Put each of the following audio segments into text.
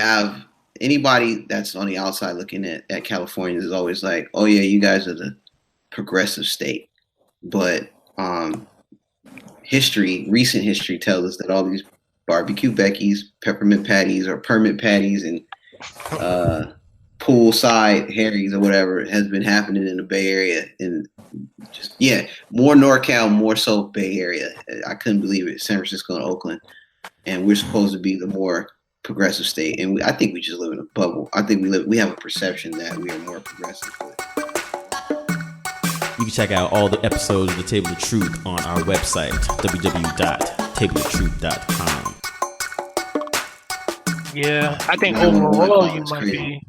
have anybody that's on the outside looking at California is always like, oh yeah, you guys are the progressive state. But recent history tells us that all these barbecue Beckies, peppermint patties, or permit patties, and uh, poolside Harry's or whatever has been happening in the Bay Area. And just, yeah, more NorCal, more so Bay Area. I couldn't believe it. San Francisco and Oakland. And we're supposed to be the more progressive state. And I think we just live in a bubble. I think we have a perception that we are more progressive. You can check out all the episodes of The Table of Truth on our website, www.tableoftruth.com. Yeah, I think overall you might be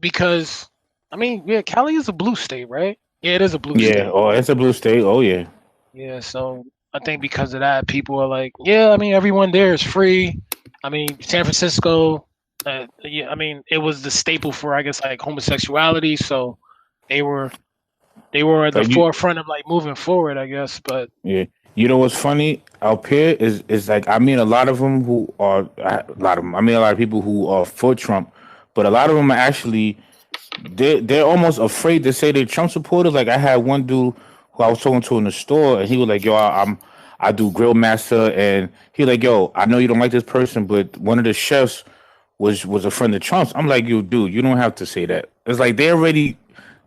because I mean, yeah, Cali is a blue state, right? Yeah, it is a blue state. Yeah, oh, it's a blue state. Oh yeah. Yeah, so I think because of that, people are like, yeah, I mean, everyone there is free. I mean, San Francisco, yeah, I mean, it was the staple for, I guess, like homosexuality. So they were at the forefront of like moving forward, I guess. But yeah, you know what's funny out here is like I mean a lot of them who are I mean a lot of people who are for Trump, but a lot of them are actually they're almost afraid to say they're Trump supporters. Like I had one dude who I was talking to in the store, and he was like, "Yo, I do grill master," and he was like, "Yo, I know you don't like this person, but one of the chefs was a friend of Trump's." I'm like, "Yo, dude, you don't have to say that." It's like they already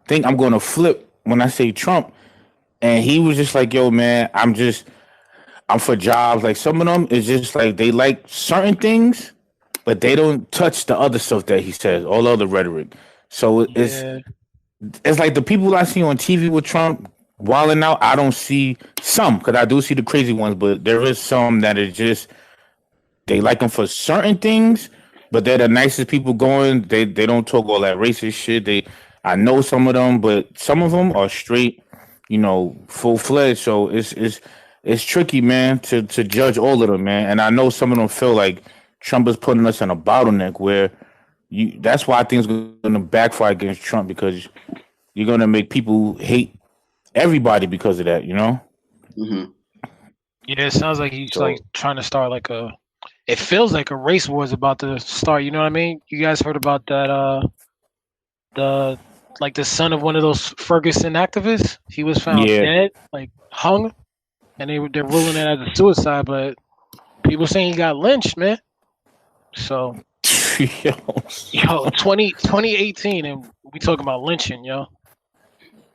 think I'm going to flip when I say Trump, and he was just like, "Yo, man, I'm for jobs." Like some of them is just like they like certain things, but they don't touch the other stuff that he says, all the other rhetoric. So it's like the people I see on TV with Trump wilding out. I don't see some because I do see the crazy ones, but there is some that is just they like him for certain things, but they're the nicest people going. They don't talk all that racist shit. I know some of them, but some of them are straight, full fledged. So it's tricky, man, to judge all of them, man. And I know some of them feel like Trump is putting us in a bottleneck where that's why I think it's going to backfire against Trump because you're going to make people hate everybody because of that, Mm-hmm. Yeah, it sounds like he's like trying to start like it feels like a race war is about to start. You know what I mean? You guys heard about that? The son of one of those Ferguson activists. He was found dead, like hung, and they're ruling it as a suicide. But people saying he got lynched, man. So, yo, 2018, and we talking about lynching, yo.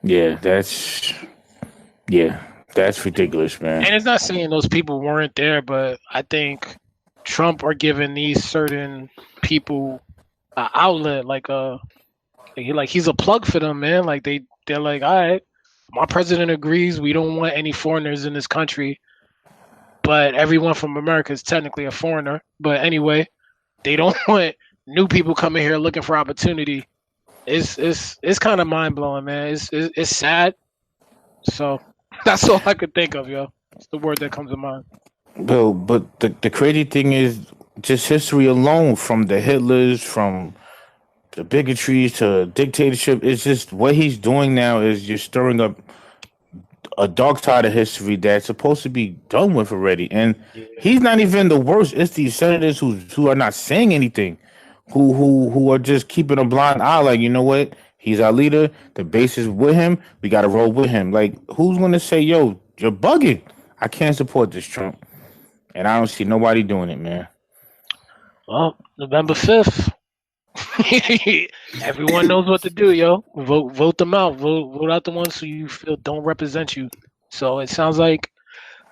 Yeah, that's ridiculous, man. And it's not saying those people weren't there, but I think Trump are giving these certain people an outlet, he's a plug for them, man. Like they're like, all right, my president agrees we don't want any foreigners in this country, but everyone from America is technically a foreigner. But anyway, they don't want new people coming here looking for opportunity. It's kind of mind blowing, man. It's sad. So that's all I could think of, yo. It's the word that comes to mind. Well, but the crazy thing is just history alone, from the Hitlers, from the bigotry to dictatorship. It's just what he's doing now is just stirring up a dark side of history that's supposed to be done with already. And he's not even the worst. It's these senators who are not saying anything, who are just keeping a blind eye. Like, you know what? He's our leader. The base is with him. We got to roll with him. Like, who's going to say, yo, you're bugging? I can't support this Trump. And I don't see nobody doing it, man. Well, November 5th. Everyone knows what to do, yo. Vote them out. Vote out the ones who you feel don't represent you. So it sounds like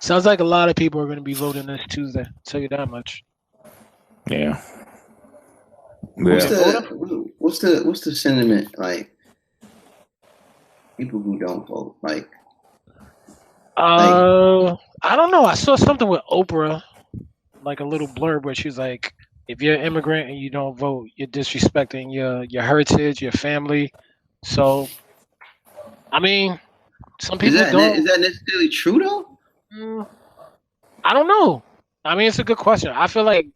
a lot of people are going to be voting this Tuesday. I'll tell you that much. Yeah. What's the sentiment like? People who don't vote, like. I don't know. I saw something with Oprah, like a little blurb where she's like, if you're an immigrant and you don't vote, you're disrespecting your heritage, your family. So, I mean, some people don't. Is that necessarily true though? I don't know. I mean, it's a good question. I feel like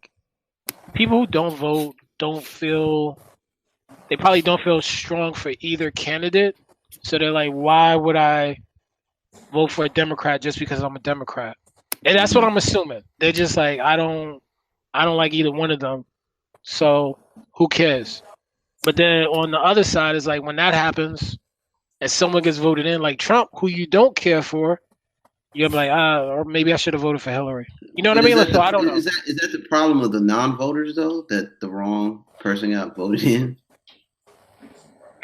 people who don't vote they probably don't feel strong for either candidate. So they're like, why would I vote for a Democrat just because I'm a Democrat? And that's what I'm assuming. They're just like, I don't like either one of them. So who cares? But then on the other side is like when that happens and someone gets voted in, like Trump, who you don't care for, you're like, or maybe I should have voted for Hillary. You know what I But mean? Like, so I don't know. is that the problem of the non-voters though? That the wrong person got voted in?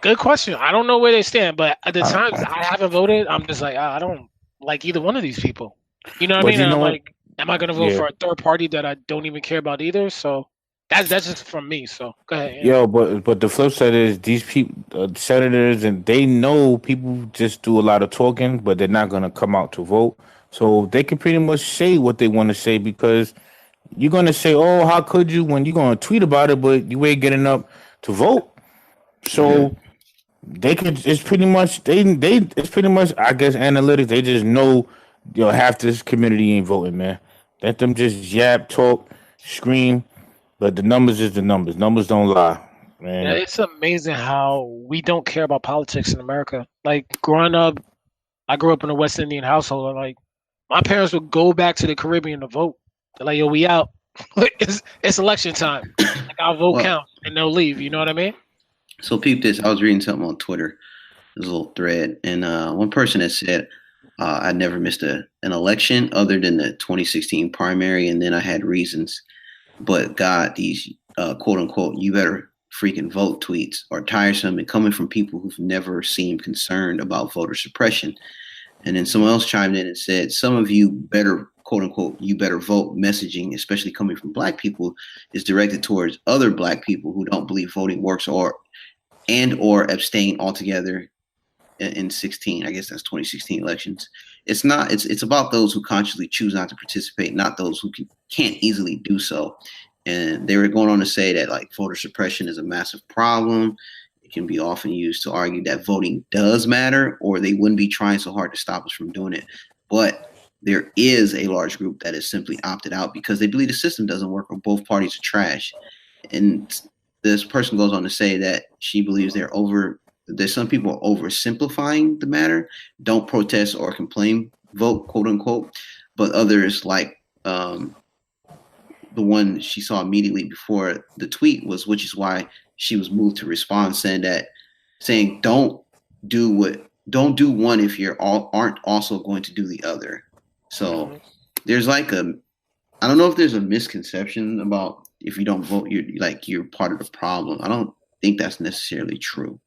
Good question. I don't know where they stand, but at the times I haven't voted, I'm just like, I don't like either one of these people. You know what I But mean? you And know I'm what? like, am I gonna vote Yeah. for a third party that I don't even care about either? So that's just from me. So go ahead. Yeah. Yo, but the flip side is these people, senators, and they know people just do a lot of talking, but they're not gonna come out to vote. So they can pretty much say what they want to say because you're gonna say, "Oh, how could you?" when you're gonna tweet about it, but you ain't getting up to vote. So they could. It's pretty much they. It's pretty much I guess analytics. They just know, half this community ain't voting, man. Let them just yap, talk, scream. But the numbers is the numbers. Numbers don't lie, Yeah, man. it's amazing how we don't care about politics in America. Like growing up, I grew up in a West Indian household. And like my parents would go back to the Caribbean to vote. They're like, "Yo, we out. it's election time. Like our vote Well, counts, and they'll leave." You know what I mean? so peep this. I was reading something on Twitter. There's a little thread, and one person had said, "I never missed an election other than the 2016 primary, and then I had reasons. But God, these quote unquote, you better freaking vote tweets are tiresome and coming from people who've never seemed concerned about voter suppression." And then someone else chimed in and said, "Some of you better, quote unquote, you better vote messaging, especially coming from black people, is directed towards other black people who don't believe voting works or abstain altogether in 16. I guess that's 2016 elections. It's not. It's about those who consciously choose not to participate, not those who can't easily do so." And they were going on to say that like voter suppression is a massive problem. It can be often used to argue that voting does matter, or they wouldn't be trying so hard to stop us from doing it. But there is a large group that is simply opted out because they believe the system doesn't work or both parties are trash. And this person goes on to say that she believes there's some people oversimplifying the matter, don't protest or complain, vote, quote unquote, but others like the one she saw immediately before the tweet was, which is why she was moved to respond, saying don't do one if aren't also going to do the other. So there's like I don't know if there's a misconception about if you don't vote, you're part of the problem. I don't think that's necessarily true.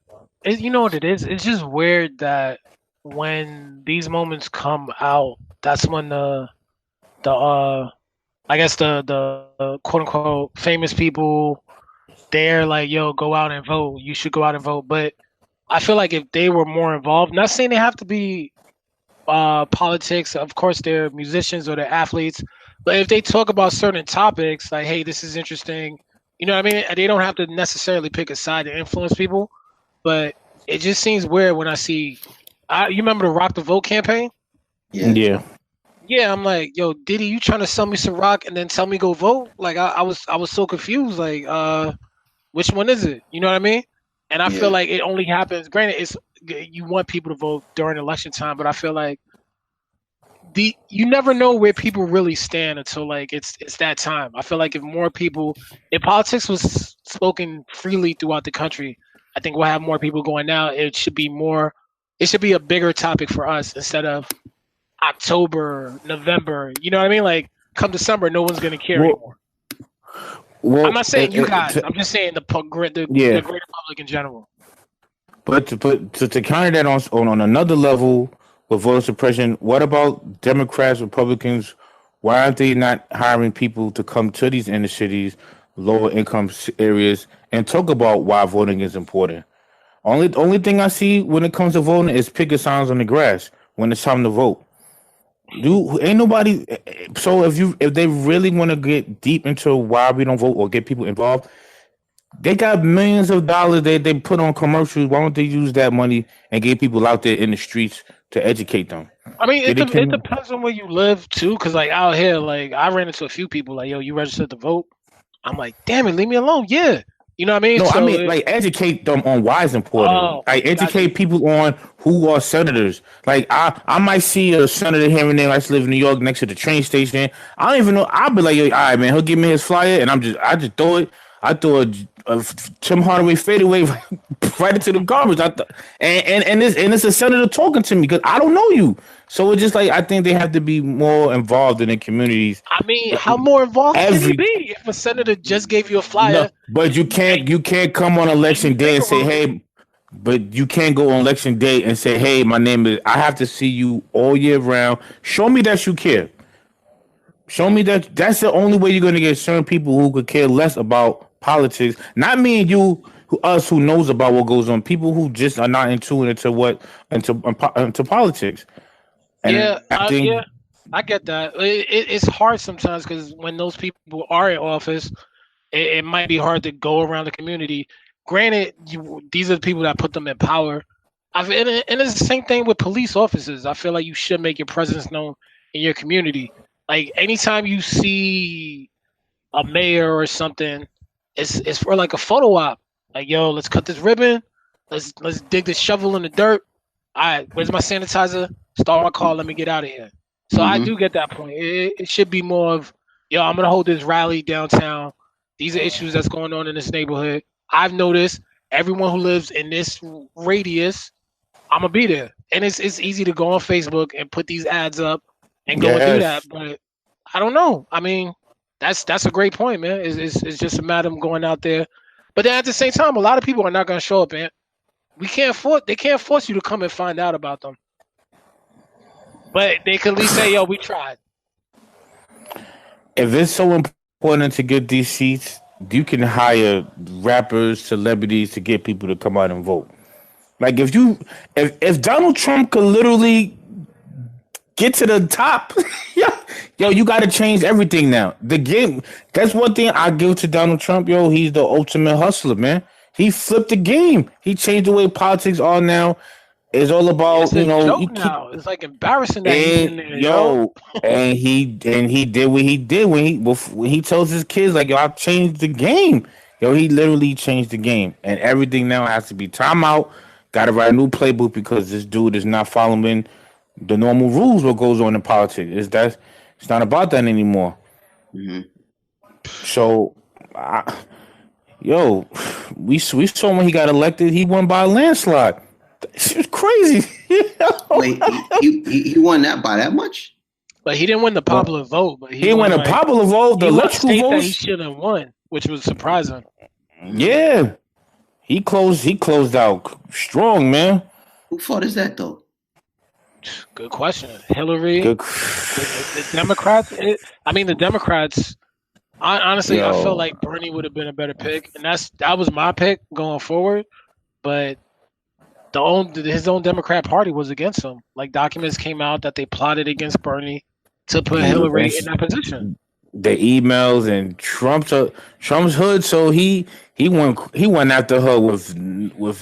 You know what it is? It's just weird that when these moments come out, that's when the I guess the quote unquote famous people, they're like, "Yo, go out and vote. You should go out and vote." But I feel like if they were more involved, not saying they have to be politics. Of course, they're musicians or they're athletes, but if they talk about certain topics, like, "Hey, this is interesting," you know what I mean? They don't have to necessarily pick a side to influence people. But it just seems weird when I see. You remember the Rock the Vote campaign? Yeah. Yeah, I'm like, yo, Diddy, you trying to sell me some rock and then tell me go vote? Like, I was so confused. Like, which one is it? You know what I mean? And I feel Yeah. like it only happens. Granted, it's you want people to vote during election time, but I feel like you never know where people really stand until like it's that time. I feel like if politics was spoken freely throughout the country, I think we'll have more people going now. It should be a bigger topic for us instead of October, November. You know what I mean? Like come December, no one's gonna care anymore. Well, I'm not saying you guys. I'm just saying the greater public in general. But to counter that on another level with voter suppression, what about Democrats, Republicans? Why aren't they not hiring people to come to these inner cities, lower income areas, and talk about why voting is important? Only thing I see when it comes to voting is picket signs on the grass when it's time to vote. Ain't nobody. So if they really want to get deep into why we don't vote or get people involved, they got millions of dollars they put on commercials. Why don't they use that money and get people out there in the streets to educate them? I mean, it depends on where you live too. Because like out here, like I ran into a few people like, "Yo, you registered to vote?" I'm like, "Damn it, leave me alone." Yeah, you know what I mean. No, so I mean like educate them on why it's important. Oh, Like educate people on who are senators. Like I might see a senator here and there. I live in New York next to the train station. I don't even know. I'll be like, "Yo, all right, man." He'll give me his flyer, and I just throw it. I threw a Tim Hardaway fadeaway right into the garbage. I thought, and it's a senator talking to me because I don't know you. So it's just like I think they have to be more involved in the communities. I mean, how more involved can he Every be if a senator just gave you a no, flyer? but you can't come on election day and say, hey. But you can't go on election day and say, hey, my name is. I have to see you all year round. Show me that you care. Show me that. That's the only way you're going to get certain people who could care less about politics. Not me and you, us who knows about what goes on. People who just are not in tune into politics. And Yeah, I think I get that. It's hard sometimes because when those people are in office, it might be hard to go around the community. Granted, these are the people that put them in power. And it's the same thing with police officers. I feel like you should make your presence known in your community. Like anytime you see a mayor or something, it's for like a photo op. Like, yo, let's cut this ribbon. Let's dig this shovel in the dirt. All right, where's my sanitizer? Start my car. Let me get out of here. So I do get that point. It should be more of, yo, I'm gonna hold this rally downtown. These are issues that's going on in this neighborhood. I've noticed everyone who lives in this radius, I'm gonna be there. And it's easy to go on Facebook and put these ads up and go and do that. But I don't know. I mean, that's a great point, man. It's just a matter of going out there. But then at the same time, a lot of people are not gonna show up, man. They can't force you to come and find out about them. But they can at least say, yo, we tried. if it's so important to get these seats, you can hire rappers, celebrities to get people to come out and vote. Like if Donald Trump could literally get to the top, yo, you got to change everything now. The game. That's one thing I give to Donald Trump, yo. He's the ultimate hustler, man. He flipped the game. He changed the way politics are now. It's all about It's a joke now. It's like embarrassing that he's in there, yo. and he did what he did when he tells his kids like, yo, I've changed the game. Yo, he literally changed the game, and everything now has to be timeout. Got to write a new playbook because this dude is not following the normal rules. What goes on in politics it's not about that anymore. Mm-hmm. So, we saw when he got elected, he won by a landslide. It was crazy. Wait, he won that by that much? But he didn't win the popular vote. But he didn't win the popular vote. The electoral vote he should have won, which was surprising. Yeah, he closed out strong, man. Who fault is that though? Good question. Hillary. The Democrats. The Democrats. Honestly, I felt like Bernie would have been a better pick, and that was my pick going forward. But his own Democrat Party was against him. Like documents came out that they plotted against Bernie to put Hillary in that position. The emails and Trump's hood, so he went after her with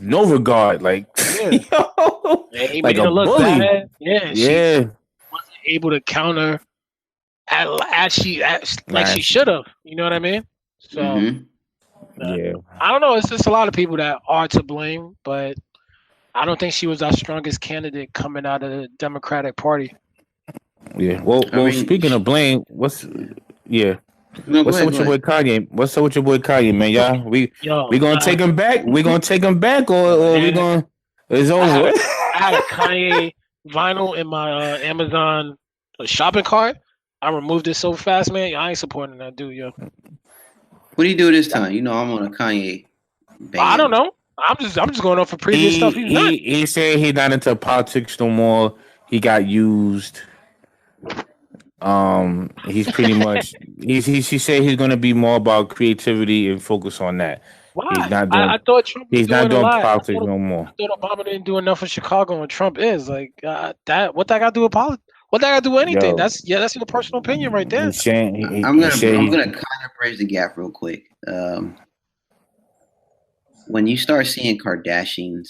no regard, like he like made her look bully. bad. She wasn't able to counter as she should have. You know what I mean? So I don't know. It's just a lot of people that are to blame, but I don't think she was our strongest candidate coming out of the Democratic Party. Yeah. Well, speaking of blame, what's up with your boy Kanye? What's up with your boy Kanye, man? Y'all, we gonna take him back? We gonna take him back, or we gonna? It's over. I had a Kanye vinyl in my Amazon shopping cart. I removed it so fast, man. I ain't supporting that dude, yo. What do you do this time? You know, I'm on a Kanye band. I don't know. I'm just going off for previous stuff. He said he's not into politics no more. He got used. He's pretty much. He said he's going to be more about creativity and focus on that. Why? He's not doing, I thought Trump was he's not doing politics no more. I thought Obama didn't do enough in Chicago, and Trump is like that. What that got to do with politics? What that got to do with anything? Yo, that's your personal opinion right there. I'm gonna kind of bridge the gap real quick. When you start seeing Kardashians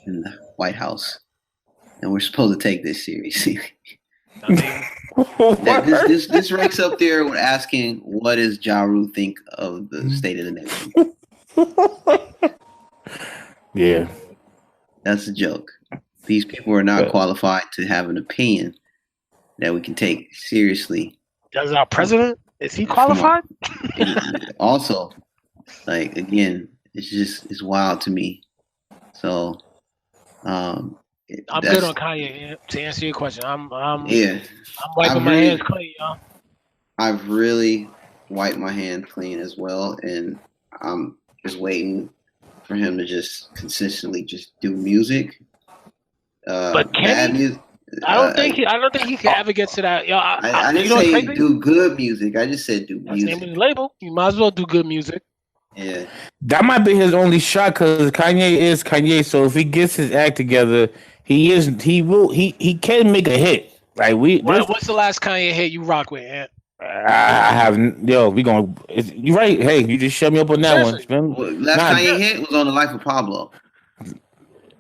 in the White House, and we're supposed to take this seriously. This ranks up there with asking, what does Ja Rule think of the state of the nation? Yeah. That's a joke. These people are not qualified to have an opinion that we can take seriously. Does our president? Is he qualified? Also, like again, it's wild to me. So, I'm good on Kanye. To answer your question, I'm yeah. I'm wiping my hands clean, y'all. I've really wiped my hands clean as well, and I'm just waiting for him to just consistently just do music. But Bad music. I don't think he can ever get to that. Yo, I didn't say do good music. I just said do music. That's the name of his label. You might as well do good music. Yeah, that might be his only shot because Kanye is Kanye. So if he gets his act together, he can make a hit. Like what's the last Kanye hit you rock with, Ant? I have we gonna. You right? Hey, you just shut me up on that one. Last Kanye hit was on the Life of Pablo.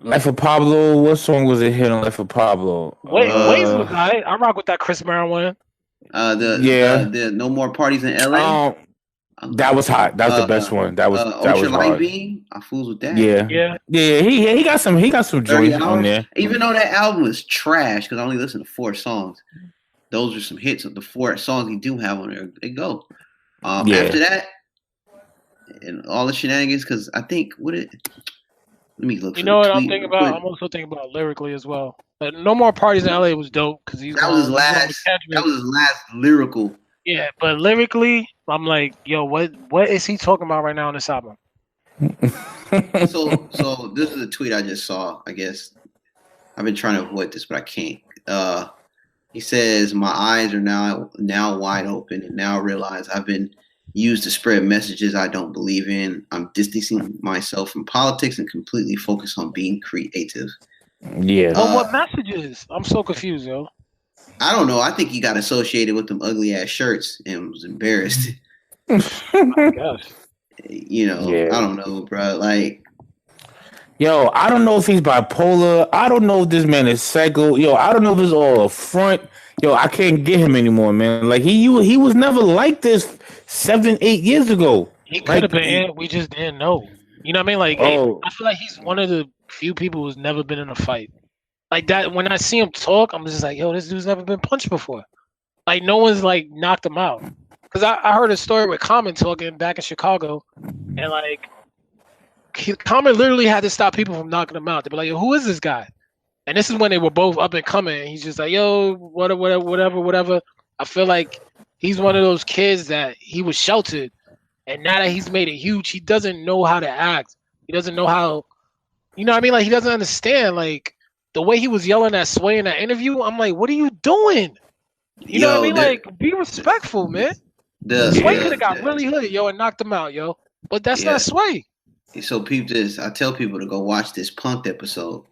Life of Pablo. What song was it hit on Life of Pablo? Waves was I rock with that Chris Brown one. The No More Parties in LA. That was hot. That was the best one. That was Ultra Light Beam. I fools with that. Yeah. He got some joints on there. Even though that album was trash, because I only listened to 4 songs. Those are some hits of the 4 songs he do have on there. They go. After that, and all the shenanigans, because I think let me look. You know what I'm thinking about? I'm also thinking about lyrically as well. But No More Parties in LA was dope because that was his last lyrical. Yeah, but lyrically, I'm like, yo, what is he talking about right now on this album? So this is a tweet I just saw. I guess I've been trying to avoid this, but I can't. He says, "My eyes are now wide open, and now I realize I've been used to spread messages I don't believe in. I'm distancing myself from politics and completely focused on being creative." Yeah. What messages? I'm so confused, yo. I don't know. I think he got associated with them ugly ass shirts and was embarrassed. Oh my gosh. I don't know, bro. Like, yo, I don't know if he's bipolar. I don't know if this man is psycho. Yo, I don't know if it's all a front. Yo, I can't get him anymore, man. Like he was never like this 7-8 years ago. He could have been. We just didn't know. You know what I mean? Like, I feel like he's one of the few people who's never been in a fight. Like that, when I see him talk, I'm just like, yo, this dude's never been punched before. Like, no one's like knocked him out. Because I heard a story with Common talking back in Chicago, and like, Common literally had to stop people from knocking him out. They'd be like, yo, who is this guy? And this is when they were both up and coming. And he's just like, yo, whatever. I feel like he's one of those kids that he was sheltered, and now that he's made it huge, he doesn't know how to act. He doesn't know how, you know what I mean? Like, he doesn't understand, like, the way he was yelling at Sway in that interview. I'm like, what are you doing? You know what I mean? Like, be respectful, man. Sway could have got really hooded, yo, and knocked him out, yo. But that's not Sway. So peep this. I tell people to go watch this Punked episode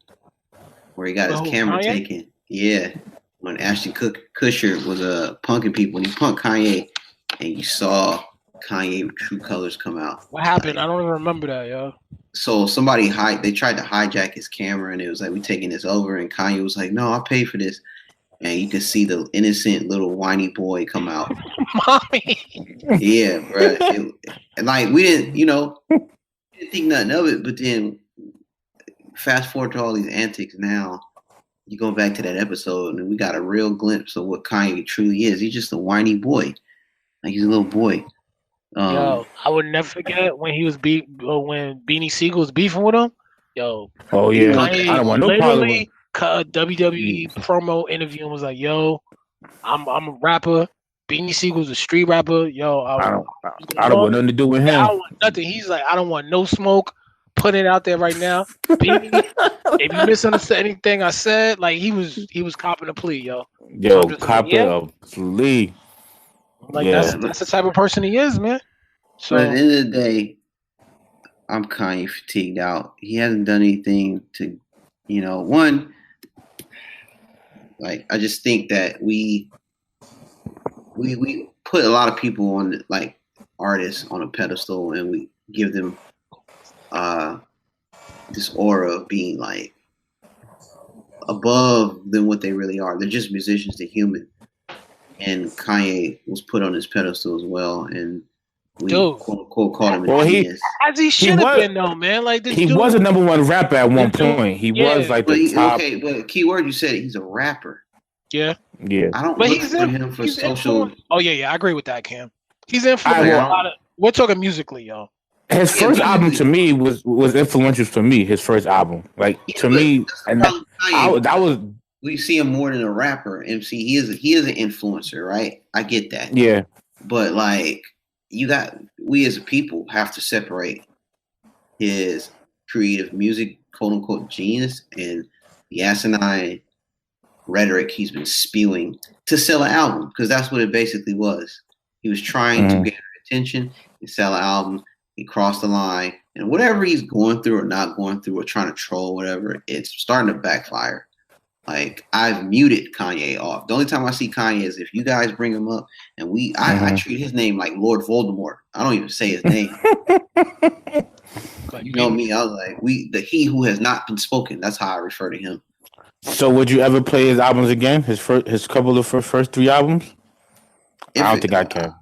where he got his camera taken. Yeah. When Ashton Kutcher was punking people, and he punked Kanye, and you saw Kanye true colors come out. What happened? I don't even remember that, yo. So they tried to hijack his camera, and it was like, we taking this over, and Kanye was like, no, I'll pay for this. And you could see the innocent little whiny boy come out. Mommy. Yeah, bro. And like, we didn't think nothing of it, but then fast forward to all these antics now, you go back to that episode, and we got a real glimpse of what Kanye truly is. He's just a whiny boy. Like, he's a little boy. Yo, I would never forget when he was when Beanie Siegel was beefing with him. Yo. Oh yeah. Kanye I don't want no literally cut a WWE promo interview and was like, "Yo, I'm a rapper. Beanie Siegel's a street rapper. Yo, I don't want nothing to do with him. I don't want nothing." He's like, "I don't want no smoke. Put it out there right now. Beanie, if you misunderstood anything I said, like he was copping a plea, yo. Yo, copping a plea. Like that's the type of person he is, man. So but at the end of the day, I'm Kanye fatigued out. He hasn't done anything to, one. Like, I just think that we put a lot of people on, like, artists on a pedestal, and we give them this aura of being like above than what they really are. They're just musicians, they're human. And Kanye was put on his pedestal as well, and we quote unquote called him a genius. As he should have been, though, man. Like this, he was a number one rapper at one point. He was like the top. Okay, but key word, you said he's a rapper. Yeah, Yeah. I don't but look for him for he's social. influenced. Oh yeah, I agree with that, Cam. He's influenced Like, a I well, don't. lot of. We're talking musically, yo. his Yeah, first album to musically. me was influential for me. His first album, like Yeah, to but me, that's the and problem with Kanye. that was We see him more than a rapper, MC. He is an influencer, right? I get that, yeah. but like we as a people have to separate his creative music, quote unquote, genius, and the asinine rhetoric he's been spewing to sell an album, because that's what it basically was. He was trying to Mm-hmm. get attention and sell an album. He crossed the line, and whatever he's going through or not going through or trying to troll, whatever, it's starting to backfire. Like, I've muted Kanye off. The only time I see Kanye is if you guys bring him up, and I treat his name like Lord Voldemort. I don't even say his name. You know me. I was like, the he who has not been spoken. That's how I refer to him. So would you ever play his albums again? His couple of first 3 albums? I don't think I can.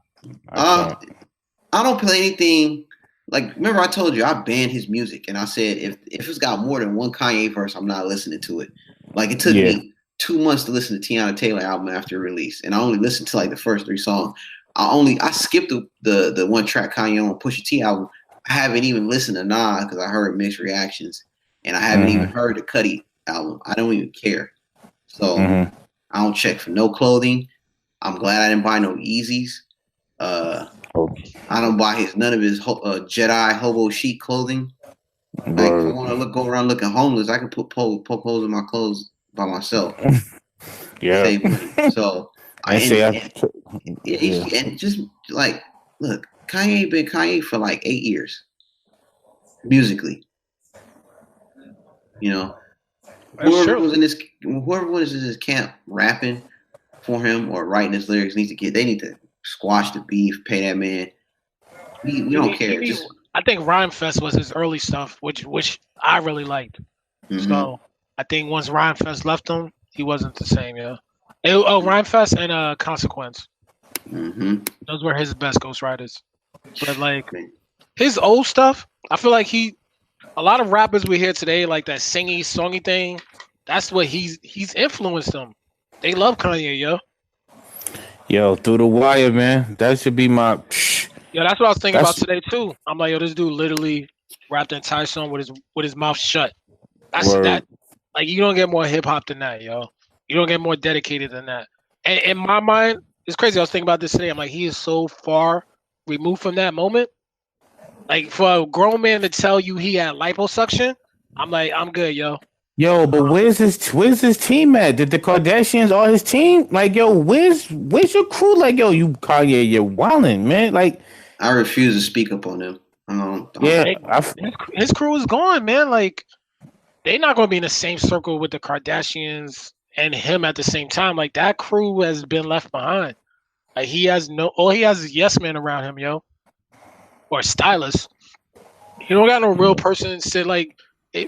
I don't play anything. Like, remember I told you I banned his music, and I said if it's got more than one Kanye verse, I'm not listening to it. Like, it took me 2 months to listen to Tiana Taylor album after release, and I only listened to like the first 3 songs. I skipped the one track Kanye on Pusha T album. I haven't even listened to Nas because I heard mixed reactions, and I haven't even heard the Cudi album. I don't even care. So I don't check for no clothing. I'm glad I didn't buy no Yeezys. I don't buy none of his Jedi hobo chic clothing. Like, if I want to go around looking homeless, I can put holes in my clothes by myself. Yeah. Save money. So and just like, look, Kanye been Kanye for like 8 years musically. You know, whoever was in his camp rapping for him or writing his lyrics they need to squash the beef, pay that man. We don't care. I think Rhyme Fest was his early stuff, which I really liked. Mm-hmm. So I think once Rhyme Fest left him, he wasn't the same. Yeah. Rhyme Fest and Consequence. Mm-hmm. Those were his best ghostwriters. But like his old stuff, I feel like a lot of rappers we hear today, like that songy thing, that's what he's influenced them. They love Kanye, yo. Yo, Through the Wire, man. That should be my. Yeah, that's what I was thinking about today too. I'm like, yo, this dude literally rapped the entire song with his mouth shut. That's that. Like, you don't get more hip hop than that, yo. You don't get more dedicated than that. And in my mind, it's crazy. I was thinking about this today. I'm like, he is so far removed from that moment. Like, for a grown man to tell you he had liposuction, I'm like, I'm good, yo. Yo, but where's his team at? Did the Kardashians all his team? Like, yo, where's your crew? Like, yo, you Kanye, you're wilding, man. Like, I refuse to speak up on them. His crew is gone, man. Like, they're not going to be in the same circle with the Kardashians and him at the same time. Like, that crew has been left behind. Like, all he has is yes man around him, yo, or stylist. He don't got no real person sit like.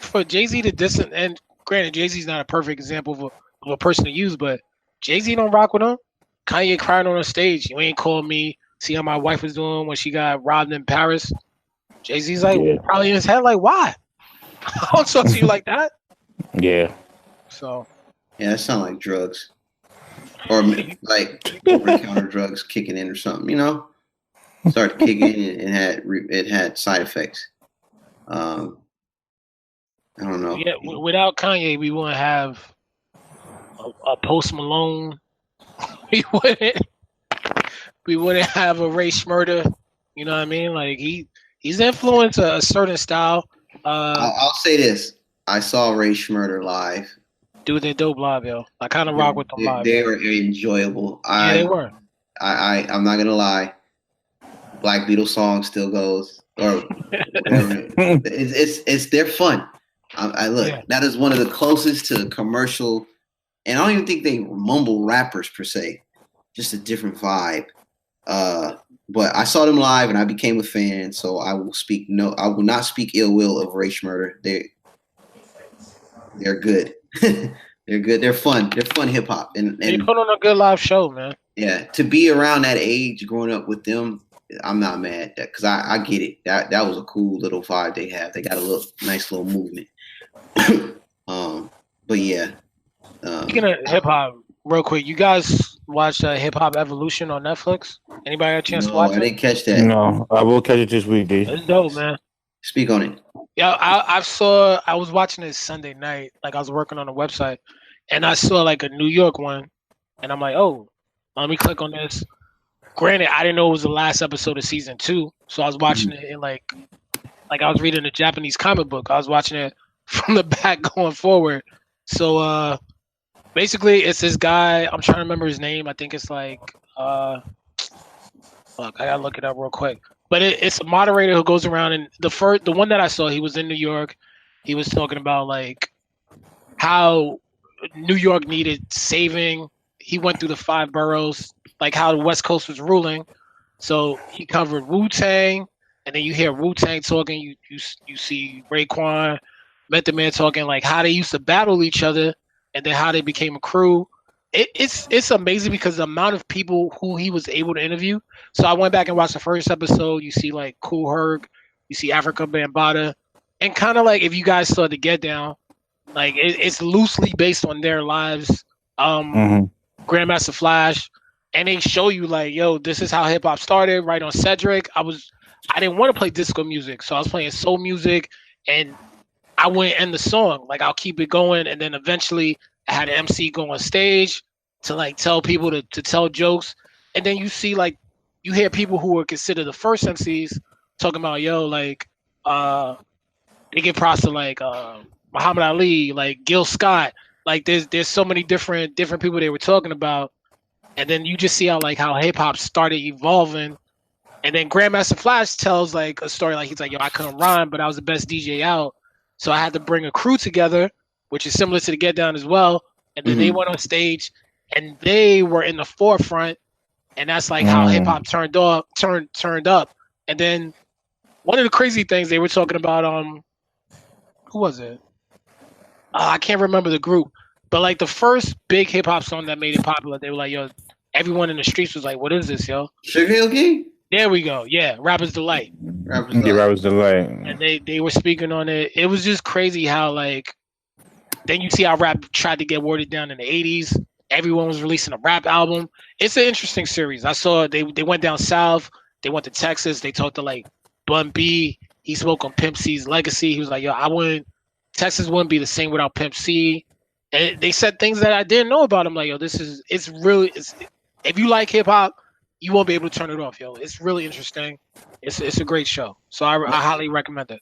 For Jay-Z to distance, and granted, Jay-Z's not a perfect example of a person to use, but Jay-Z don't rock with him. Kanye crying on a stage. You ain't called me. See how my wife was doing when she got robbed in Paris. Jay-Z's like, probably in his head, like, why? I don't talk to you like that. Yeah. So. Yeah, that sounds like drugs. Or like over-the-counter drugs kicking in or something, you know? Started kicking in and it had side effects. I don't know. Yeah, without Kanye, we wouldn't have a Post Malone. We wouldn't have a Ray Schmurder. You know what I mean? Like, he's influenced a certain style. I'll say this: I saw Ray Schmurder live. Dude, they dope live, yo. I kind of rock with them live. They were enjoyable. Yeah, they were. I'm not gonna lie. Black Beetle song still goes, or whatever. They're fun. I look, that is one of the closest to commercial, and I don't even think they mumble rappers per se, just a different vibe. But I saw them live and I became a fan, so I will not speak ill will of Ray Schmurder. They're good. They're good. They're fun. They're fun hip hop. And they put on a good live show, man. Yeah, to be around that age, growing up with them, I'm not mad at because I get it. That was a cool little vibe they have. They got a nice little movement. But yeah. Speaking of hip hop, real quick, you guys watched Hip Hop Evolution on Netflix? Anybody got a chance to No, watch I it? didn't catch that. No, I will catch it this week, D. It's dope, man. Speak on it. Yeah, I was watching it Sunday night, like I was working on a website, and I saw like a New York one, and I'm like, oh, let me click on this. Granted, I didn't know it was the last episode of season 2, so I was watching it in like I was reading a Japanese comic book. I was watching it from the back going forward. So basically, it's this guy. I'm trying to remember his name. I think it's like fuck. I gotta look it up real quick. But it's a moderator who goes around, and the one that I saw, he was in New York. He was talking about like how New York needed saving. He went through the 5 boroughs, like how the West Coast was ruling. So he covered Wu-Tang, and then you hear Wu-Tang talking. You see Raekwon, Method Man talking like how they used to battle each other, and then how they became a crew. It's amazing because the amount of people who he was able to interview. So I went back and watched the first episode. You see like Kool Herc, you see Africa Bambaataa, and kind of like if you guys saw the Get Down, like it's loosely based on their lives. Grandmaster Flash, and they show you like, yo, this is how hip hop started. Right on Cedric, I didn't want to play disco music, so I was playing soul music, and I wouldn't end the song. Like I'll keep it going, and then eventually I had an MC go on stage to like tell people to tell jokes, and then you see like you hear people who were considered the first MCs talking about yo like they give props to like Muhammad Ali, like Gil Scott, like there's so many different people they were talking about, and then you just see how hip hop started evolving. And then Grandmaster Flash tells like a story like he's like, yo, I couldn't rhyme, but I was the best DJ out. So I had to bring a crew together, which is similar to the Get Down as well. And then they went on stage and they were in the forefront. And that's like how hip hop turned up. And then one of the crazy things they were talking about, who was it? I can't remember the group. But like the first big hip hop song that made it popular, they were like, yo, everyone in the streets was like, what is this, yo? Sugar Hill Gang? There we go. Yeah, Rapper's Delight. Rapper's Delight. And they were speaking on it. It was just crazy how like then you see how rap tried to get watered down in the 80s. Everyone was releasing a rap album. It's an interesting series. I saw they went down south. They went to Texas. They talked to like Bun B. He spoke on Pimp C's legacy. He was like, yo, Texas wouldn't be the same without Pimp C. And they said things that I didn't know about him. Like, yo, it's really if you like hip hop, you won't be able to turn it off, yo. It's really interesting. It's a great show. So I highly recommend it.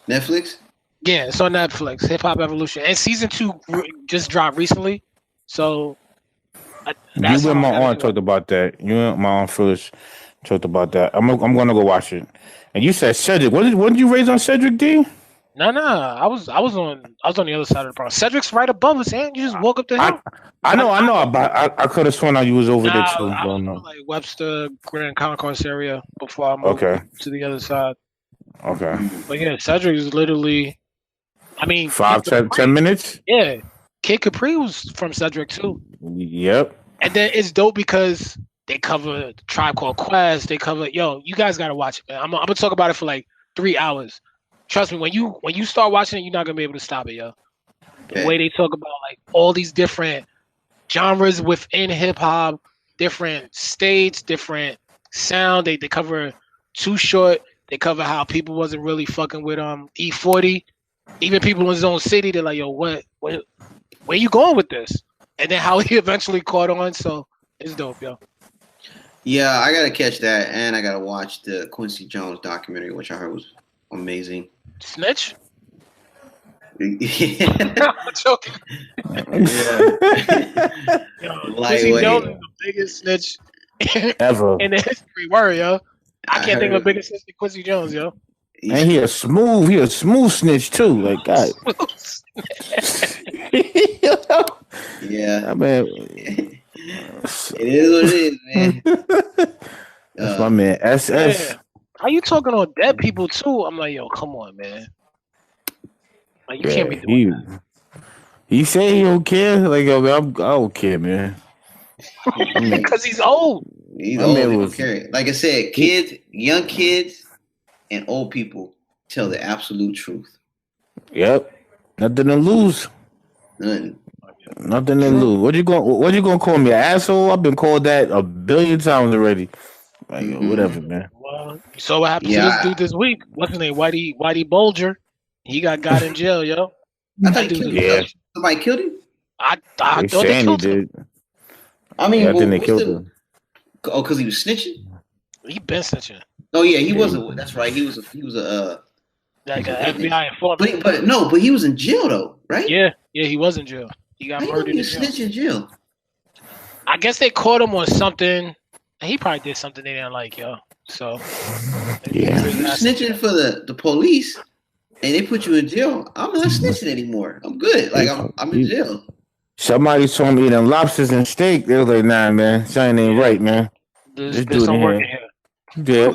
Netflix? Yeah, it's on Netflix. Hip Hop Evolution, and season 2 just dropped recently. So you and my aunt talked about that. You and my aunt Phyllis talked about that. I'm gonna go watch it. And you said Cedric. What did you raise on Cedric, D? No. I was on the other side of the problem. Cedric's right above us, and you just walk up to him. I know. But I could have sworn you was over there too. I was in, like Webster, Grand Concourse area before I moved to the other side. Okay. But yeah, Cedric is literally. I mean, 10 minutes. Yeah, Kid Capri was from Cedric too. Yep. And then it's dope because they cover Tribe Called Quest. They cover you guys gotta watch it, man. I'm gonna talk about it for like 3 hours. Trust me, when you start watching it, you're not gonna be able to stop it, yo. The way they talk about like all these different genres within hip hop, different states, different sound. They cover Too Short. They cover how people wasn't really fucking with E40. Even people in his own city, they're like, yo, where you going with this? And then how he eventually caught on. So it's dope, yo. Yeah, I gotta catch that, and I gotta watch the Quincy Jones documentary, which I heard was amazing. Snitch? Yeah. I'm joking. Quincy Jones is the biggest snitch ever in the history. Word, yo. I can't think of a bigger snitch than Quincy Jones, yo. And he a smooth snitch too. Like God. Yeah. I mean, it is what it is, man. That's my man. SS. Yeah. How you talking on dead people too? I'm like, yo, come on, man. Like you can't be doing that. He said he don't care. Like, yo, man, I don't care, man. Because he's old. He's old. He don't care. Like I said, young kids, and old people tell the absolute truth. Yep. Nothing to lose. Nothing. Nothing to lose. What you gonna call me, an asshole? I've been called that a billion times already. Like whatever, man. Well, you saw what happened to this Yeah, dude this week. What's his name? Whitey Bulger. He got in jail, yo. I thought That he dude killed is. himself. Yeah, Somebody killed him. I they thought they saying he killed him. did. I Yeah, mean, I think well, they what's killed the? him. Oh, because he was snitching. He been snitching. Oh yeah, he Yeah. wasn't. That's right. He was a Like an witness. FBI informant. But he was in jail though, right? Yeah, he was in jail. He got How you gonna murdered be a in jail. snitch in jail? I guess they caught him on something. He probably did something they didn't like, yo. So Yeah. You snitching for the police, and they put you in jail. I'm not snitching anymore. I'm good. Like I'm in jail. Somebody told me eating lobsters and steak. They was like, nah, man, something ain't right, man. This There's dude in some work in here. here.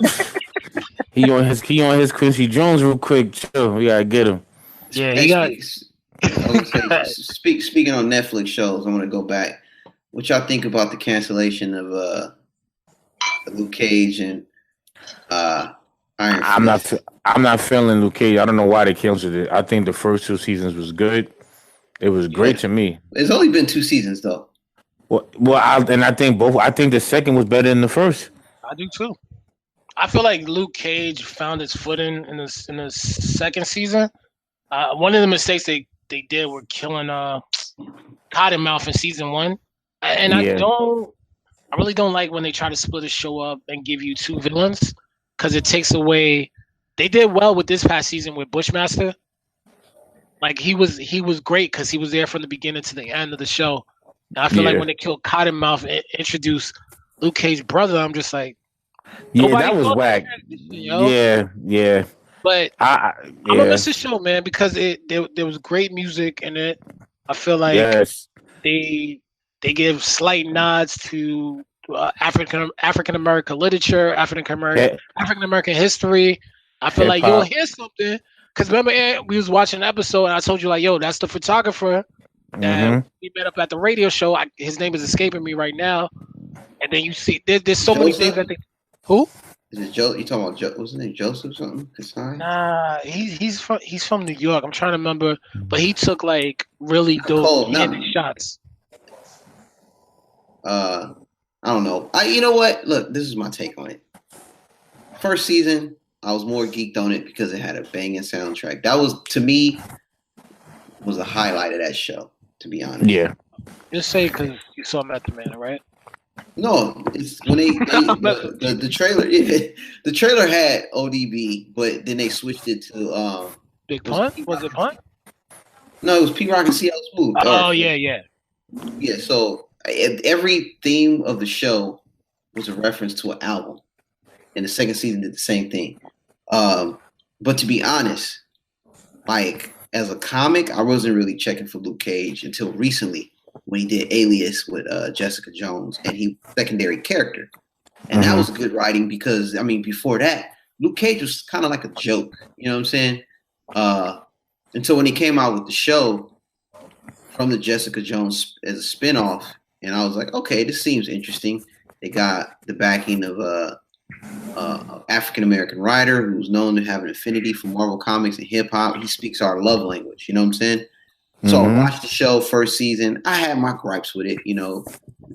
Yeah. he on his Quincy Jones real quick. Chill. We gotta get him. Yeah, Hey, he got. I was gonna say, speaking on Netflix shows, I want to go back. What y'all think about the cancellation of Luke Cage and Iron Fist? I'm not feeling Luke Cage. I don't know why they canceled it. I think the first 2 seasons was good. It was great to me. It's only been 2 seasons though. I think both. I think the second was better than the first. I do too. I feel like Luke Cage found his footing in the second season. One of the mistakes they did were killing Cottonmouth in season 1, and Yeah. I really don't like when they try to split a show up and give you 2 villains because it takes away. They did well with this past season with Bushmaster. Like he was great because he was there from the beginning to the end of the show. And I feel like when they killed Cottonmouth and introduced Luke Cage's brother, I'm just like, Yeah, nobody that was thought whack. yo. Yeah. But I'm I'm gonna miss the show, man, because there was great music in it. I feel like they give slight nods to African American literature, African American history. I feel like you'll hear something because remember we was watching an episode and I told you like, yo, that's the photographer that we met up at the radio show. His name is escaping me right now. And then you see there's so many things that they. Who? Is it Joe? You talking about Joe? What's his name? Joseph something? Kasai? Nah, he's from New York. I'm trying to remember, but he took like really dope candid shots. I don't know. You know what? Look, this is my take on it. First season, I was more geeked on it because it had a banging soundtrack. That was, to me, was the highlight of that show. To be honest. Yeah. Just say because you saw Method Man, right? No, it's when the trailer. Yeah, the trailer had ODB, but then they switched it to Big Pun. Was it Pun? No, it was P Rock and CL Smooth. Oh yeah. So every theme of the show was a reference to an album, and the second season did the same thing. But to be honest, like as a comic, I wasn't really checking for Luke Cage until recently when he did Alias with Jessica Jones, and he was a secondary character. And that was good writing because, I mean, before that, Luke Cage was kind of like a joke. You know what I'm saying? And so when he came out with the show from the Jessica Jones as a spinoff, and I was like, okay, this seems interesting. They got the backing of African-American writer who's known to have an affinity for Marvel Comics and hip-hop. He speaks our love language. You know what I'm saying? So I watched the show first season. I had my gripes with it. You know,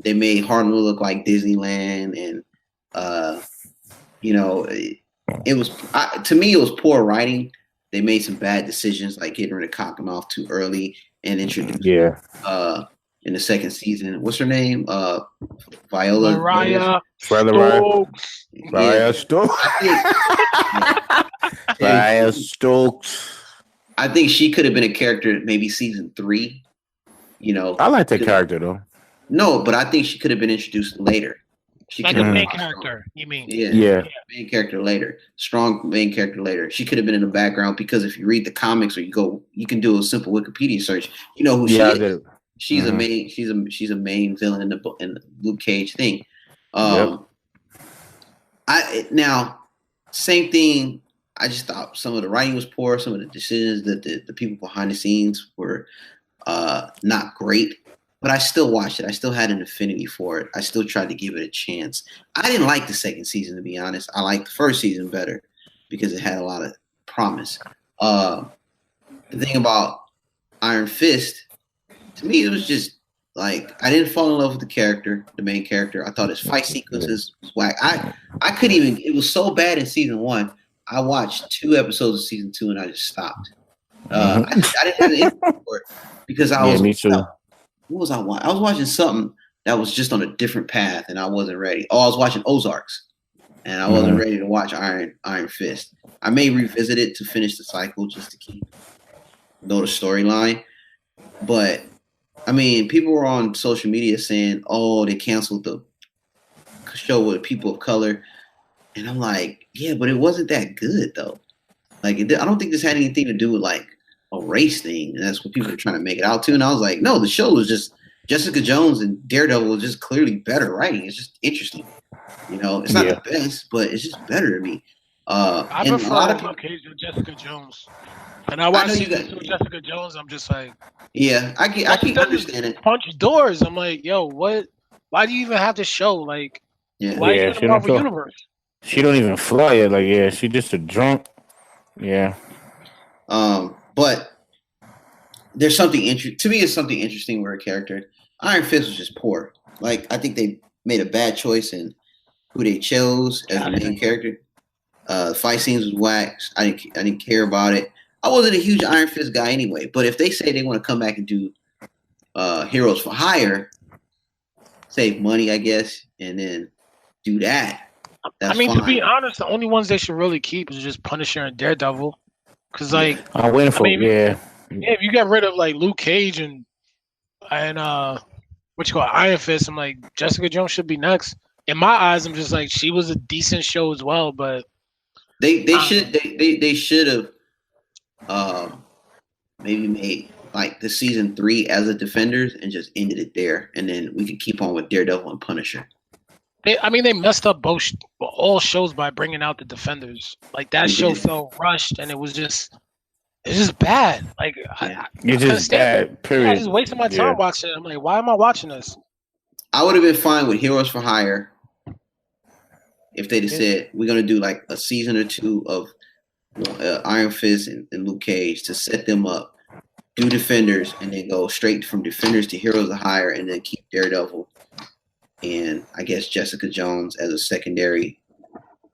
they made Harlem look like Disneyland, and you know, it was to me it was poor writing. They made some bad decisions, like getting rid of Cottonmouth too early and introducing in the second season. What's her name? Viola. Mariah Stokes. Mariah Stokes. I think she could have been a character maybe season 3. You know, I like that character though. No, but I think she could have been introduced later. She like a main character, you mean? Yeah. Main character later. Strong main character later. She could have been in the background because if you read the comics or you can do a simple Wikipedia search. You know who she is. She's a main. She's a main villain in the Luke Cage thing. Now same thing. I just thought some of the writing was poor. Some of the decisions that the people behind the scenes were not great. But I still watched it. I still had an affinity for it. I still tried to give it a chance. I didn't like the second season, to be honest. I liked the first season better because it had a lot of promise. The thing about Iron Fist To me, it was just like I didn't fall in love with the character, the main character. I thought his fight sequences was whack. I couldn't even. It was so bad in season 1. I watched 2 episodes of season 2 and I just stopped. I didn't have the interest for it because I was. Me too. What was I watching? I was watching something that was just on a different path, and I wasn't ready. Oh, I was watching Ozarks, and I wasn't ready to watch Iron Fist. I may revisit it to finish the cycle just to know the storyline, but I mean, people were on social media saying, "Oh, they canceled the show with people of color," and I'm like, "Yeah, but it wasn't that good though. Like, I don't think this had anything to do with like a race thing, and that's what people are trying to make it out to." And I was like, "No, the show was just Jessica Jones and Daredevil was just clearly better writing. It's just interesting, It's not the best, but it's just better to me." I prefer Luke Cage to Jessica Jones. And I watched Jessica Jones. I'm just like, yeah, I can understand it. Punch doors. I'm like, yo, what? Why do you even have to show? Like, why are you in the Marvel universe? She don't even fly it. Like, she just a drunk. Yeah. But there's something to me. It's something interesting with her character. Iron Fist was just poor. Like, I think they made a bad choice in who they chose as the main character. Fight scenes was whack. I didn't care about it. I wasn't a huge Iron Fist guy anyway, but if they say they want to come back and do Heroes for Hire, save money, I guess, and then do that. That's fine. To be honest, the only ones they should really keep is just Punisher and Daredevil. Because, like, I'm waiting for if you get rid of like Luke Cage and Iron Fist, I'm like, Jessica Jones should be next. In my eyes, I'm just like, she was a decent show as well, but they should have maybe made like the season 3 as a Defenders and just ended it there, and then we could keep on with Daredevil and Punisher. They messed up all shows by bringing out the Defenders. Like, that show felt rushed, and it's just bad. Like, it's just bad. Period. I just wasted my time watching it. I'm like, why am I watching this? I would have been fine with Heroes for Hire if they'd have said we're gonna do like a season or 2 of Iron Fist and Luke Cage to set them up, do Defenders, and then go straight from Defenders to Heroes of Hire, and then keep Daredevil and I guess Jessica Jones as a secondary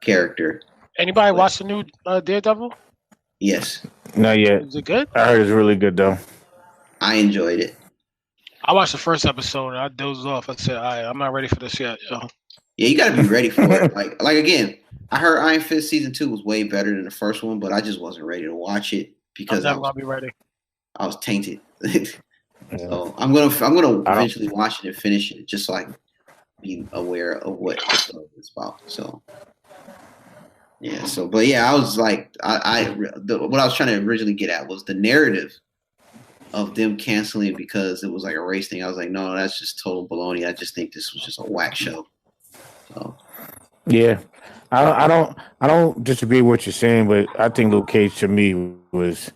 character. Anybody watch the new Daredevil? Yes. Not yet. Is it good? I heard it's really good though. I enjoyed it. I watched the first episode and I dozed off. I said, I'm not ready for this yet. Yo. Yeah, you got to be ready for it. Like again, I heard Iron Fist season 2 was way better than the first one, but I just wasn't ready to watch it because I'm not gonna be ready. I was tainted. So I'm gonna eventually watch it and finish it, just so I can be aware of what the story is about. So yeah. So, but yeah, I was like, what I was trying to originally get at was the narrative of them canceling because it was like a race thing. I was like, no, that's just total baloney. I just think this was just a whack show. So yeah, I don't disagree with what you're saying, but I think Luke Cage to me was.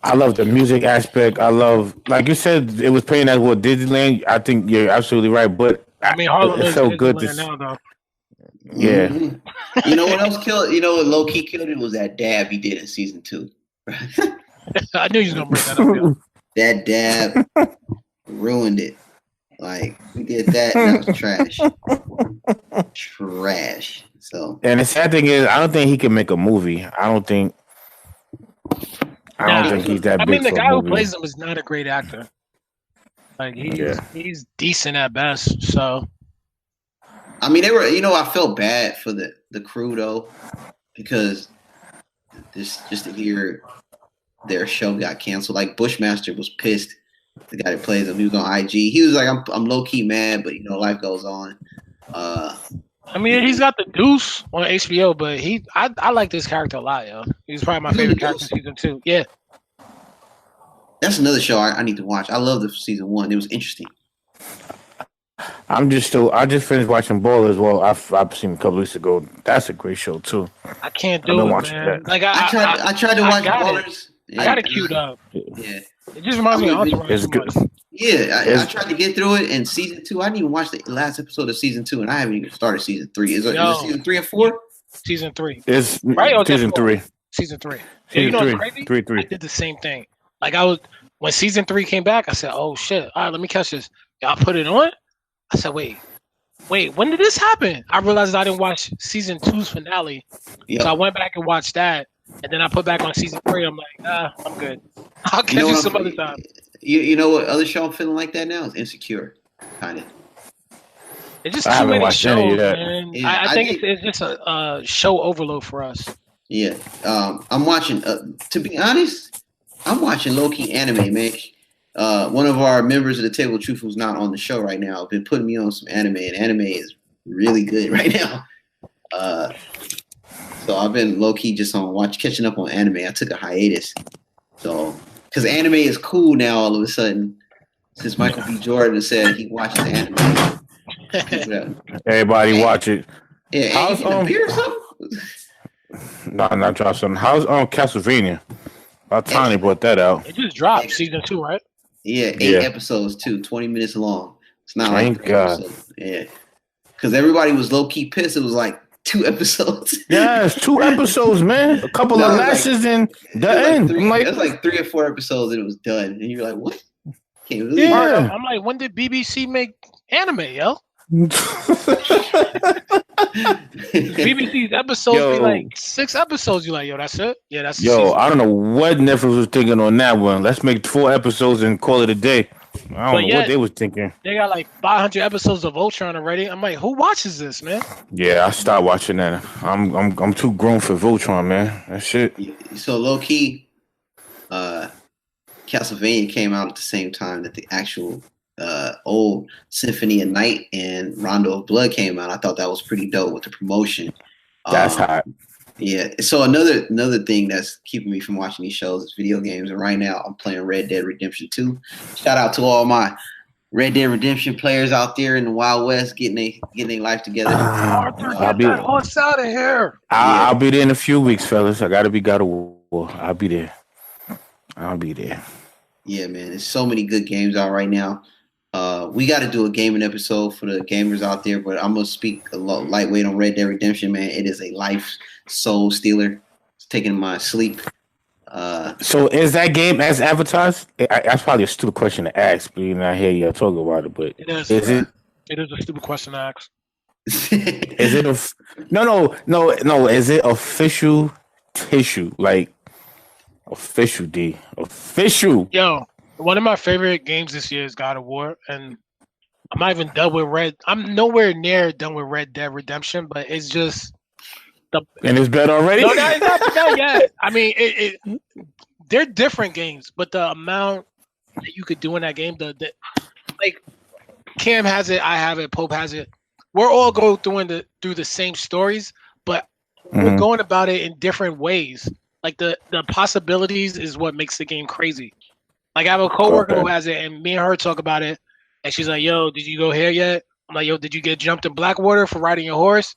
I love the music aspect. I love, like you said, it was playing at Disneyland. I think you're absolutely right, but Harlem it felt good to now, though. Yeah. Mm-hmm. You know what else killed? You know what low key killed it was that dab he did in season 2. I knew you was gonna bring that up. Yo. That dab ruined it. Like, we did that, and that was trash. Trash. So. And the sad thing is, I don't think he can make a movie. I don't think he's that big. I mean, the guy who movie. plays him is not a great actor. Like, he's decent at best. So, I mean, they were. I felt bad for the crew though, because just to hear their show got canceled. Like, Bushmaster was pissed. The guy that plays him, he was on IG. He was like, "I'm low key mad, but life goes on." I mean, he's got the Deuce on HBO, but I like this character a lot, yo. He's probably my favorite character in season 2. Yeah. That's another show I need to watch. I love the season 1. It was interesting. I just finished watching Ball as well. I've seen a couple weeks ago. That's a great show too. I can't do it, man. That. Like I tried to watch Ballers. I got it queued up. Yeah. It just reminds me of Entourage. It's good. Yeah, I tried to get through it in season 2. I didn't even watch the last episode of season 2, and I haven't even started season 3. Is it season 3 and 4? Season 3. It's right, season 3. Season 3. Season What's crazy? 3. I did the same thing. Like, I when season 3 came back, I said, "Oh shit! All right, let me catch this." Y'all put it on. I said, "Wait, when did this happen?" I realized I didn't watch season 2's finale, so I Yep. went back and watched that, and then I put back on season 3. I'm like, I'm good. I'll You know catch you what some other I'm time. you know what other show I'm feeling like that now is Insecure. Kind of. It's just I too haven't many watched any shows, yet. man. Yeah, I I think did. it's just a show overload for us. Yeah. I'm watching to be honest, I'm watching low key anime, man. One of our members of the Table of Truth who's not on the show right now have been putting me on some anime, and anime is really good right now. Uh, so I've been low key just on catching up on anime. I took a hiatus, so because anime is cool now all of a sudden since Michael B. Jordan said he watches anime. Everybody Hey, watch it. yeah, hey, you How's getting a beer or something? not drop something. How's Castlevania? About time they brought that out. It just dropped season 2, right? Yeah, 8 episodes too, 20 minutes long. It's not like Thank 3 God. episodes. Yeah, because everybody was low key pissed. It was like 2 episodes. Yes, 2 episodes, man. A couple That of was like- lashes and the It was like end. three. I'm like, It was like 3 or 4 episodes, and it was done. And you're like, what? Can't believe Yeah. Word up. I'm like, when did BBC make anime, yo? BBC's episodes be Yo. like 6 episodes. You like, yo, that's it? Yeah, that's the Yo, season. I don't know what Netflix was thinking on that one. Let's make 4 episodes and call it a day. I don't know yet- what they was thinking. They got like 500 episodes of Voltron already. I'm like, who watches this, man? Yeah, I stopped watching that. I'm too grown for Voltron, man. That shit. So low key, Castlevania came out at the same time that the actual old Symphony of Night and Rondo of Blood came out. I thought that was pretty dope with the promotion. That's hot. Yeah. So another thing that's keeping me from watching these shows is video games. And right now I'm playing Red Dead Redemption 2. Shout out to all my Red Dead Redemption players out there in the Wild West getting their life together. Arthur, I'll get be- that horse out of here. I'll be there in a few weeks, fellas. I gotta be God of War. I'll be there. Yeah, man. There's so many good games out right now. We got to do a gaming episode for the gamers out there, but I'm gonna speak a lot lightweight on Red Dead Redemption, man. It is a life soul stealer. It's taking my sleep. So is that game as advertised? That's probably a stupid question to ask, but you know, I hear you talk about it. But It is. is it? It is a stupid question to ask. Is it no? Is it official tissue? Like official D? Official? Yo, one of my favorite games this year is God of War, and I'm not even done with I'm nowhere near done with Red Dead Redemption, but it's just And it's better already. no, not yet. I mean, they're different games, but the amount that you could do in that game, the like Cam has it, I have it, Pope has it. We're all going through the same stories, but we're going about it in different ways. Like the possibilities is what makes the game crazy. Like I have a coworker who has it, and me and her talk about it, and she's like, "Yo, did you go here yet?" I'm like, "Yo, did you get jumped in Blackwater for riding your horse?"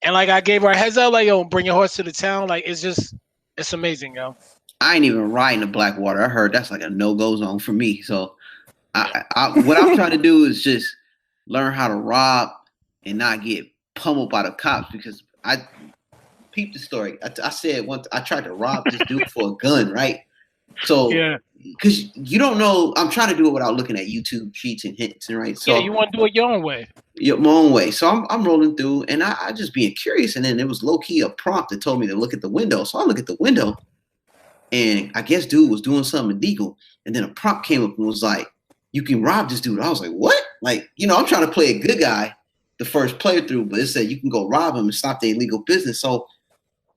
And like I gave her a heads up, like, "Yo, bring your horse to the town." Like it's amazing, yo. I ain't even riding the Blackwater. I heard that's like a no-go zone for me. So what I'm trying to do is just learn how to rob and not get pummeled by the cops, because I peeped the story. I said once I tried to rob this dude for a gun, right? So Yeah. because you don't know, I'm trying to do it without looking at YouTube cheats and hints, right? So Yeah, you want to do it your own way. yeah, my own way. So I'm rolling through, and I just being curious, and then it was low key a prompt that told me to look at the window. So I look at the window, and I guess dude was doing something illegal, and then a prompt came up and was like, "You can rob this dude." I was like, "What?" Like, I'm trying to play a good guy the first playthrough, but it said you can go rob him and stop the illegal business. So,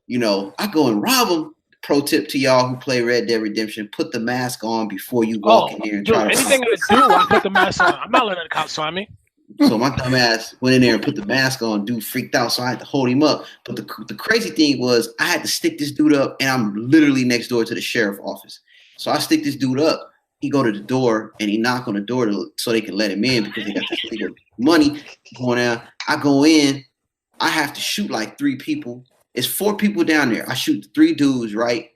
I go and rob him. Pro tip to y'all who play Red Dead Redemption: put the mask on before you walk in here and dude, try to. anything I do, I put the mask on. I'm not letting the cops find me. So my dumb ass went in there and put the mask on. Dude freaked out, so I had to hold him up. But the crazy thing was, I had to stick this dude up, and I'm literally next door to the sheriff office. So I stick this dude up. He go to the door, and he knock on the door so they can let him in, because they got this legal money going down. I go in. I have to shoot like 3 people. It's 4 people down there. I shoot 3 dudes, right?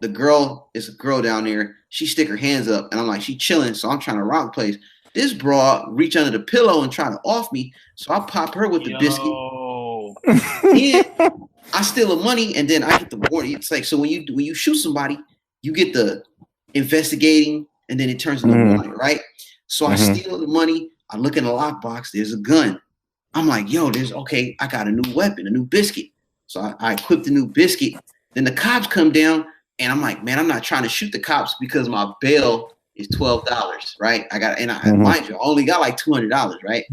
The girl is a girl down there. She stick her hands up, and I'm like, she chilling, so I'm trying to rob the place. This broad reach under the pillow and try to off me, so I pop her with the biscuit. I steal the money, and then I get the warning. It's like, so when you shoot somebody, you get the investigating, and then it turns into one, right? So I steal the money. I look in the lockbox. There's a gun. I'm like, yo, I got a new weapon, a new biscuit. So I equip the new biscuit. Then the cops come down, and I'm like, man, I'm not trying to shoot the cops because my bail is $12, right? Mind you, I only got like $200, right?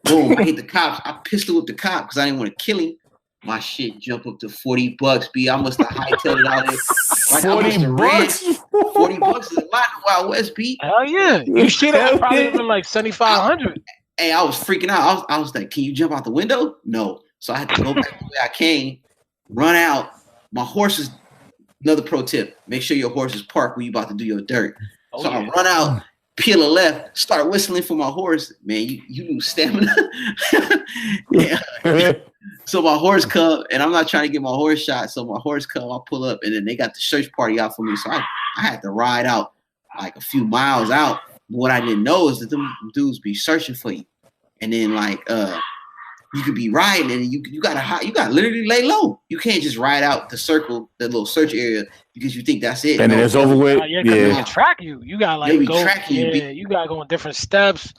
Boom, I hit the cops. I pistol whipped the cop because I didn't want to kill him. My shit jumped up to $40, B. I must have hightailed it out there. Like $40? $40 is a lot in the Wild West, B. Hell yeah. You should have probably been like 7,500. Hey, I was freaking out. I was like, can you jump out the window? No. So I had to go back the way I came, run out. My horse is, another pro tip, make sure your horse is parked when you about to do your dirt. I run out, peel a left, start whistling for my horse. Man, you lose stamina. Yeah. So my horse come, and I'm not trying to get my horse shot. So my horse come, I pull up, and then they got the search party out for me. So I had to ride out like a few miles out. What I didn't know is that them dudes be searching for you. And then like you could be riding, and you gotta literally lay low. You can't just ride out the circle, the little search area, because you think that's it. And then it's over with. Yeah, because they can track you. You gotta like go. You gotta go in different steps.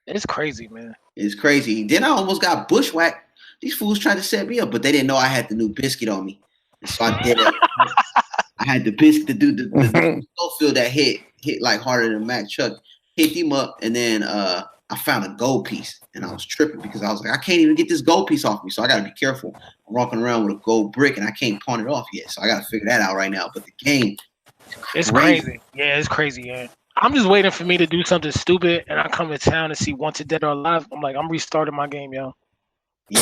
It's crazy, man. It's crazy. Then I almost got bushwhacked. These fools tried to set me up, but they didn't know I had the new biscuit on me. And so I did it. I had the biscuit to do the field that hit like harder than Mac Chuck. Hit him up, and then I found a gold piece, and I was tripping because I was like, I can't even get this gold piece off me, so I got to be careful. I'm walking around with a gold brick, and I can't pawn it off yet, so I got to figure that out right now. But the game, it's crazy. Yeah, it's crazy. Yeah, I'm just waiting for me to do something stupid, and I come to town and see Wanted Dead or Alive. I'm like, I'm restarting my game, yo. Yeah.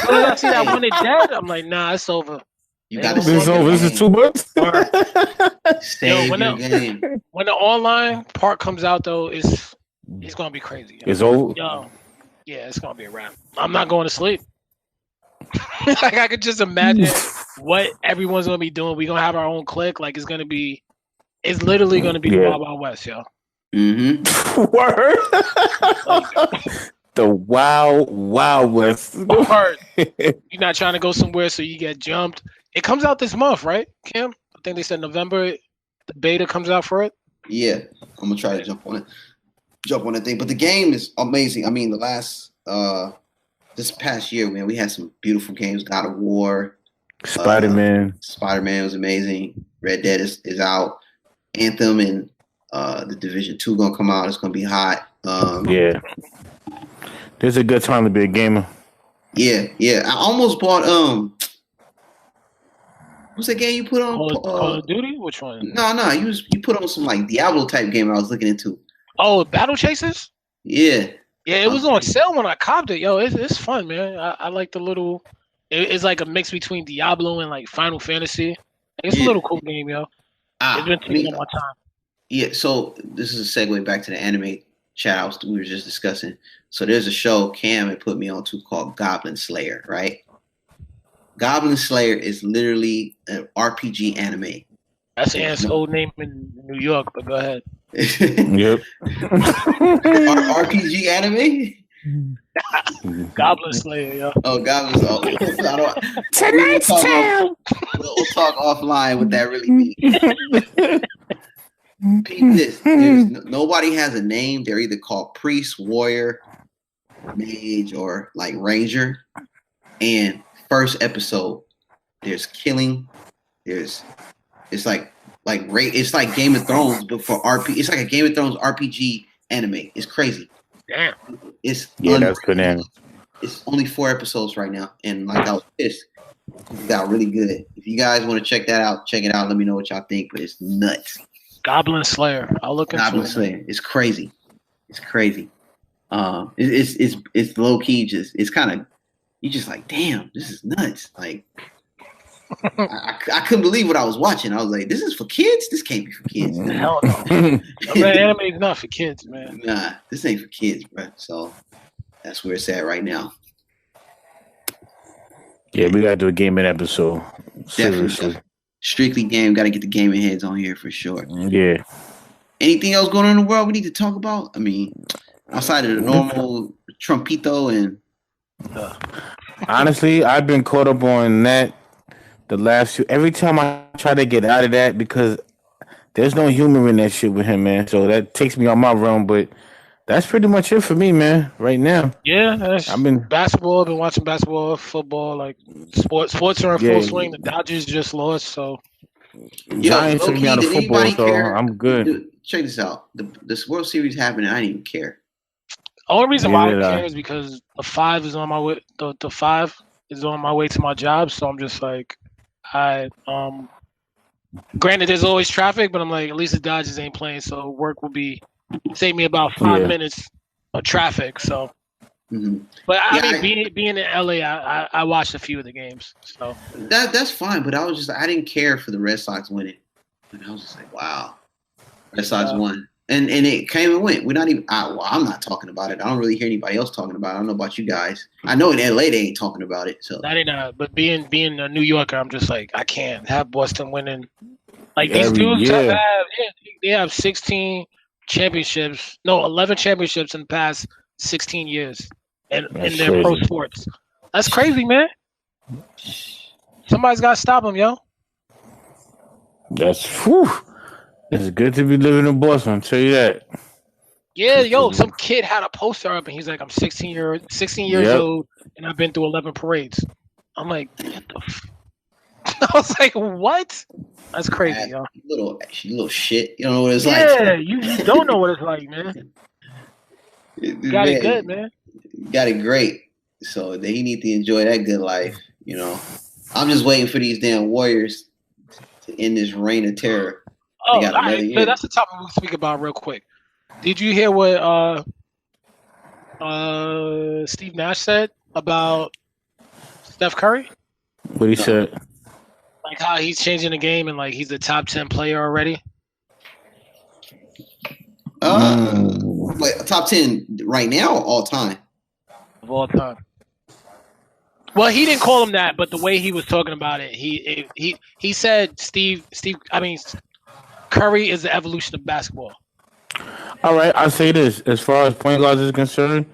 When I see that Wanted Dead, I'm like, nah, it's over. You got to. This is over. This is 2 months. Save your game. When the online part comes out, though, it's gonna be crazy. Yo. It's over. Yo, yeah, it's gonna be a wrap. I'm not going to sleep. Like I could just imagine what everyone's gonna be doing. We're gonna have our own clique. Like it's literally gonna be the Wild Wild West, yo. Word. The Wild West. Word. You're not trying to go somewhere, so you get jumped. It comes out this month, right, Kim? I think they said November. The beta comes out for it. Yeah, I'm gonna try to jump on the thing. But the game is amazing. I mean, the last this past year, man, we had some beautiful games. God of War, Spider-Man. Spider-Man was amazing. Red Dead is out. Anthem and the Division 2 gonna come out. It's gonna be hot. Yeah. There's a good time to be a gamer. Yeah. I almost bought what's that game you put on? Call of Duty? Which one? No. You put on some like Diablo type game I was looking into. Oh, Battle Chasers? Yeah. Yeah, it was on sale when I copped it. Yo, it's fun, man. I like the little. It's like a mix between Diablo and like Final Fantasy. It's a little cool game, yo. It's been taking my time. Yeah, so this is a segue back to the anime chat we were just discussing. So there's a show Cam had put me on to called Goblin Slayer, right? Goblin Slayer is literally an RPG anime. That's Ant's old name in New York, but go ahead. Yep. RPG anime? Goblin Slayer, yo. Oh, Goblin Slayer. Tonight's tale. We'll talk offline what that really means. Peep this. Nobody has a name. They're either called priest, warrior, mage, or like ranger. And first episode, there's killing. It's like Game of Thrones, but for RP. It's like a Game of Thrones RPG anime. It's crazy. Damn. That's bananas. It's only 4 episodes right now, and like I was pissed. It got really good. If you guys want to check that out, check it out. Let me know what y'all think. But it's nuts. Goblin Slayer. I'll look into Goblin Slayer. It's crazy. It's crazy. It's low key. It's kind of, you just like, damn, this is nuts. Like, I couldn't believe what I was watching. I was like, this is for kids. This can't be for kids. Hell no. Man, anime is not for kids, man. Nah, this ain't for kids, bro. So that's where it's at right now. Yeah, we gotta do a gaming episode. Definitely. Strictly game. Got to get the gaming heads on here for sure. Yeah. Anything else going on in the world we need to talk about? I mean, outside of the normal Trumpito and. Honestly, I've been caught up on that the last few. Every time I try to get out of that because There's no humor in that shit with him, man. So that takes me on my realm. But that's pretty much it for me, man. Right now, Yeah, that's I've been basketball. I've been watching basketball, football, like sports are in full yeah. swing. The Dodgers just lost, so Yo, Giants low took me key, out of did football, anybody so care? I'm good. Dude, check this out. This World Series happened, and I didn't even care. the only reason why Neither I did care I. is because the five is on my way. The five is on my way to my job, so I'm just like, I Granted, there's always traffic, but I'm like, at least the Dodgers ain't playing, so work will be save me about 5 minutes of traffic. So, Hmm. but I Yeah, mean, being in LA, I watched a few of the games. So that's fine, but I didn't care for the Red Sox winning. And I was just like, wow, Red Sox won, and it came and went. We're not even. I'm not talking about it. I don't really hear anybody else talking about it. I don't know about you guys. I know in LA they ain't talking about it. So that ain't but being a New Yorker, I'm just like, I can't have Boston winning. Like these Every dudes have year. they have 16 championships, no, 11 championships in the past 16 years, and in That's their pro crazy. sports. That's crazy, man. Somebody's got to stop them, yo. That's whew. It's good to be living in Boston. I'll tell you that. Yeah, yo, some kid had a poster up and he's like, I'm 16 years Yep. old and I've been through 11 parades. I'm like, what the I was like, what? That's crazy, yo. little shit. You don't know what it's Yeah, like. you don't know what it's like, man. Got it good, man. Got it great. So he need to enjoy that good life. You know, I'm just waiting for these damn Warriors to end this reign of terror. Oh, They got all another right. So year. that's the topic we'll speak about real quick. Did you hear what Steve Nash said about Steph Curry? What he said. Like how he's changing the game and like he's a top 10 player already. Wait, top 10 right now or all time? Of all time. Well, he didn't call him that, but the way he was talking about it, he said Curry is the evolution of basketball. All right, I'll say this. As far as point guards is concerned,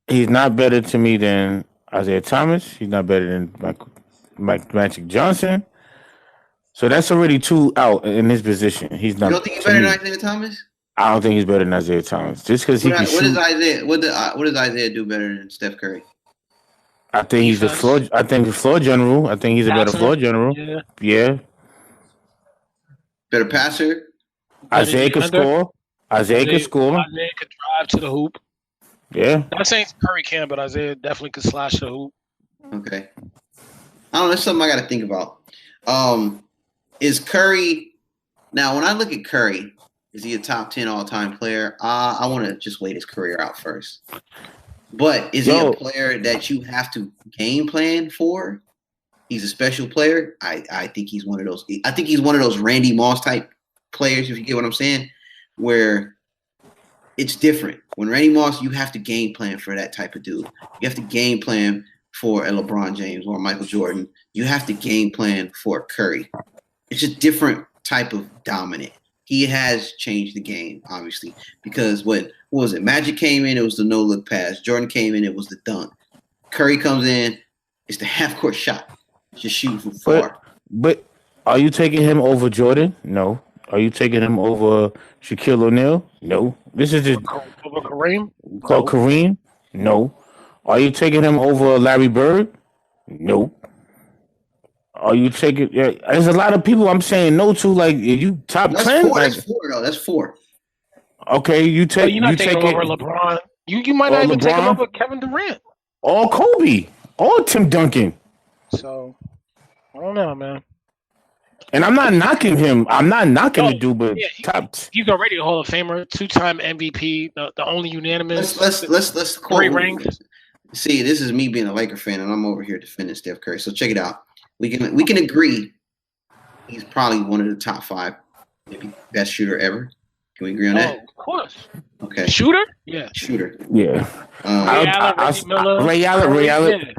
he's not better to me than Isaiah Thomas. He's not better than Magic Johnson. So that's already two out in his position. He's not. You don't think he's better than Isaiah Thomas? I don't think he's better than Isaiah Thomas. Just because he can shoot. What does Isaiah do better than Steph Curry? I think he's the floor. I think the floor general. I think he's a better floor general. Yeah. Better passer. Isaiah can score. Isaiah can score. Isaiah could drive to the hoop. Yeah. Not saying Curry can, but Isaiah definitely could slash the hoop. Okay. I don't know. That's something I got to think about. Is Curry now? When I look at Curry, is he a top 10 all-time player? I want to just wait his career out first. But is he a player that you have to game plan for? He's a special player. I think he's one of those. I think he's one of those Randy Moss type players, if you get what I'm saying, where it's different. When Randy Moss, you have to game plan for that type of dude. You have to game plan for a LeBron James or Michael Jordan. You have to game plan for Curry. It's a different type of dominant. He has changed the game, obviously, because what was it? Magic came in, it was the no-look pass. Jordan came in, it was the dunk. Curry comes in, it's the half-court shot. Just shooting from far. But are you taking him over Jordan? No. Are you taking him over Shaquille O'Neal? No. This is just over Kareem. Called Kareem? No. Are you taking him over Larry Bird? No. Are you taking? Yeah, there's a lot of people I'm saying no to. Like, you top 10? That's four, though. That's four. Okay, you take. You're not taking him over LeBron. You might not even take him over Kevin Durant. Or Kobe. Or Tim Duncan. So, I don't know, man. And I'm not knocking him. I'm not knocking the dude, but he's already a Hall of Famer, 2-time MVP, the only unanimous. Let's three rings. See, this is me being a Laker fan, and I'm over here defending Steph Curry. So check it out. We can agree he's probably one of the top 5, maybe best shooter ever. Can we agree on that? Of course. Okay. Shooter? Yeah. Shooter. Yeah. Ray Allen.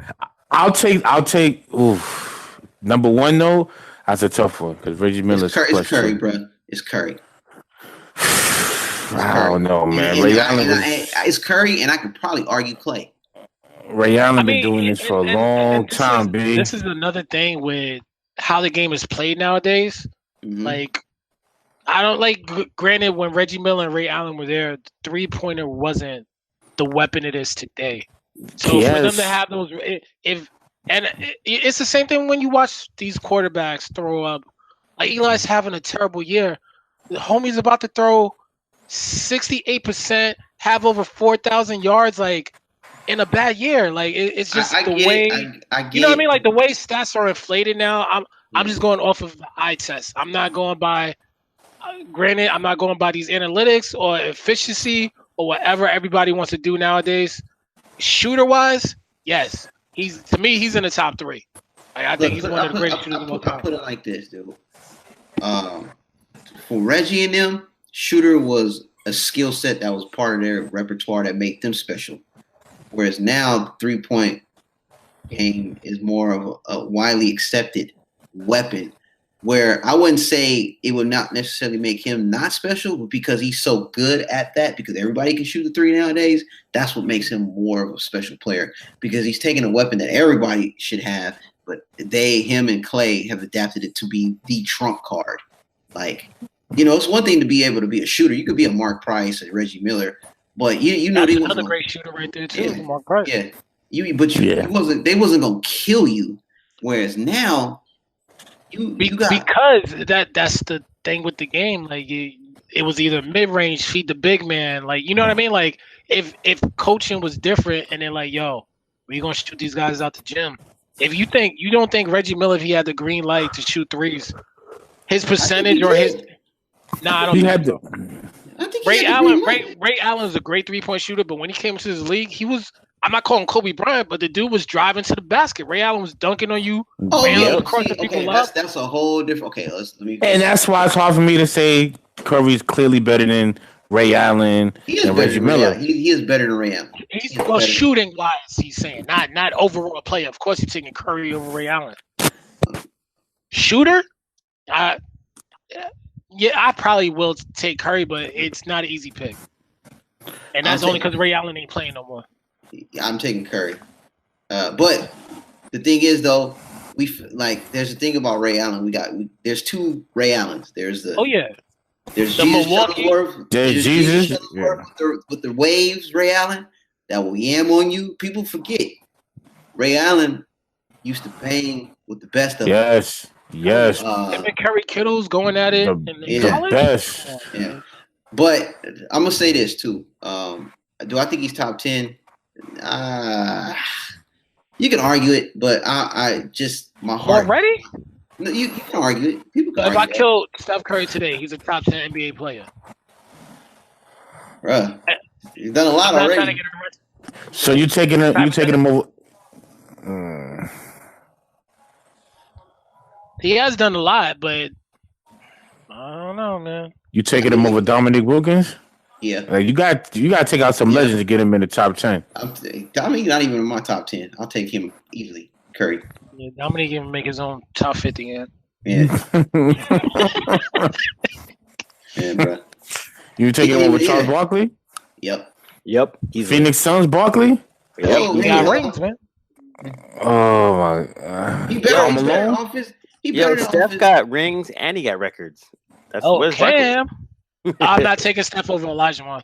I'll take. Oof. Number 1 though. That's a tough one because Reggie Miller's it's Curry, bro. It's Curry. I don't know, man. Ray Allen it's Curry, and I could probably argue Clay. Ray Allen been doing this for a long time, baby. This is another thing with how the game is played nowadays. Mm-hmm. Like I don't like. Granted, when Reggie Miller and Ray Allen were there, the 3-pointer wasn't the weapon it is today. So for them to have those, it's the same thing when you watch these quarterbacks throw up. Like Eli's having a terrible year. The homie's about to throw 68%, have over 4,000 yards, like in a bad year. Like it's just I the get way it. I get you know what I it. mean. Like the way stats are inflated now. I'm just going off of the eye test. I'm not going by. Granted, I'm not going by these analytics or efficiency or whatever everybody wants to do nowadays. Shooter wise, yes, he's in the top 3. I think he's one of the greatest shooters of all time. I put it like this, dude. For Reggie and them, shooter was a skill set that was part of their repertoire that made them special. Whereas now, the 3-point game is more of a widely accepted weapon. Where I wouldn't say it would not necessarily make him not special, but because he's so good at that, because everybody can shoot the 3 nowadays, that's what makes him more of a special player. Because he's taking a weapon that everybody should have, but him and Clay have adapted it to be the trump card. Like, it's one thing to be able to be a shooter. You could be a Mark Price or Reggie Miller, but you know that's another great shooter right there too, Mark Price. Yeah, they wasn't gonna kill you. Whereas now. Because that's the thing with the game. Like it was either mid range, feed the big man. Like you know what I mean. Like if coaching was different, and they're like, "Yo, we gonna shoot these guys out the gym." If you don't think Reggie Miller, if he had the green light to shoot threes, his percentage or his I don't. He had the. Ray Allen is a great 3-point shooter, but when he came into this league, he was. I'm not calling Kobe Bryant, but the dude was driving to the basket. Ray Allen was dunking on you. Oh yeah, that's a whole different. Okay, let me. And that's why it's hard for me to say Curry's clearly better than Ray Allen and Reggie Miller. He is better than Ray Allen. He's shooting wise. He's saying not overall player. Of course, he's taking Curry over Ray Allen. Shooter, I probably will take Curry, but it's not an easy pick. And that's only because Ray Allen ain't playing no more. I'm taking Curry, but the thing is, though, there's a thing about Ray Allen. There's 2 Ray Allens. There's the there's the Jesus Shuttleworth. There's Jesus with the waves. Ray Allen that will yam on you. People forget Ray Allen used to bang with the best of them. Yes. Him and Curry Kittle's going at it in college. The best. Yeah, but I'm gonna say this too. Do I think he's top 10? You can argue it, but I just my heart. Already? No, you can argue it. People can if argue I killed Steph Curry today, he's a top 10 NBA player. Bruh, he's done a lot already. So you taking him over? He has done a lot, but I don't know, man. You taking him over Dominique Wilkins? Yeah, like you got to take out some legends to get him in the top 10. Dominique not even in my top 10. I'll take him easily. Curry. Yeah, Dominique can make his own top 50. Yeah. Yeah, bro. You taking him over Charles Barkley? Yep. Phoenix Suns Barkley? Yep. He got rings, man. Oh my God. He better. Steph got rings and he got records. That's Cam. I'm not taking Steph over Olajuwon.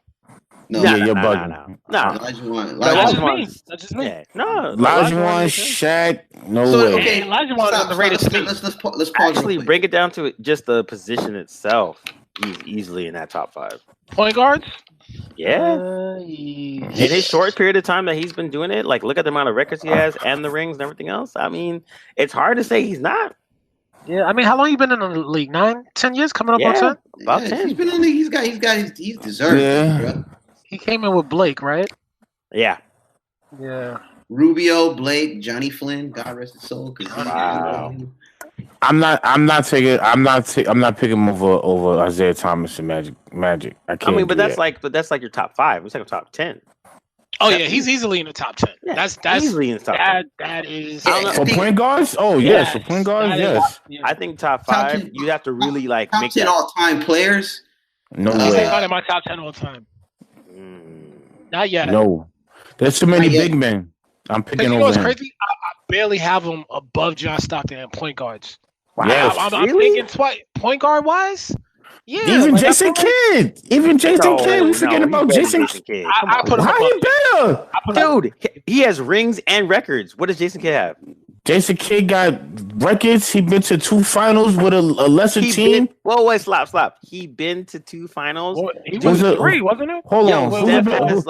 No, you're bugging. No. Olajuwon. That's just me. Yeah. No. Olajuwon, Shaq, no way. Okay, Olajuwon is underrated. Let's pause. Actually, break it down to just the position itself. He's easily in that top 5. Point guards? Yeah. In his short period of time that he's been doing it, like look at the amount of records he has and the rings and everything else. I mean, it's hard to say he's not. Yeah, I mean, how long you been in the league? 9, 10 years? Coming up on 10? About 10. He's been in the league. He's deserved it, bro. He came in with Blake, right? Yeah. Rubio, Blake, Johnny Flynn, God rest his soul. Wow. I'm not picking him over Isaiah Thomas and Magic. I can't. I mean, but that's like your top 5. It's like a top 10. Oh yeah, he's easily in the top 10. Yeah, that's easily in the top 10. That is for point guards. Oh yes, for point guards, yes. I think top 5. You have to really like top make 10 all-time players. No way. way. Not in my top 10 all time. Not yet. No, there's too many big men. I'm picking over. You know what's him. crazy? I barely have him above John Stockton and point guards. Wow, I'm thinking point guard wise. Yeah, Even like, Jason Kidd. Even Jason Kidd. We forget about Jason Kidd. I put him How above. he better? Dude, he has rings and records. What does Jason Kidd have? Jason Kidd got records. He been to 2 finals with a lesser team. Wait, stop. He been to 2 finals. He was 3, wasn't it? Hold on. Steph has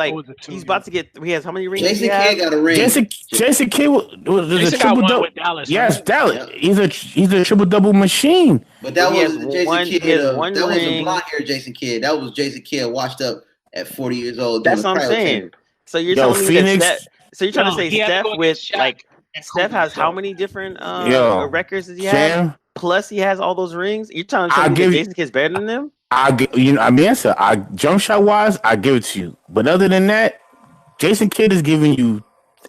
he's about to get. He has how many rings? Jason Kidd got a ring. Jason Kidd was a triple double with Dallas. Yes, right? Dallas. He's a triple double machine. But that was Jason Kidd. That ring. wasn't blonde hair Jason Kidd. That was Jason Kidd washed up at 40 years old. That's what I'm saying. So you're telling me that so you're trying to say Steph with like Steph has how many different records does he have? Plus he has all those rings. You're trying to say Jason Kidd's better than them? Jump shot wise, I give it to you. But other than that, Jason Kidd is giving you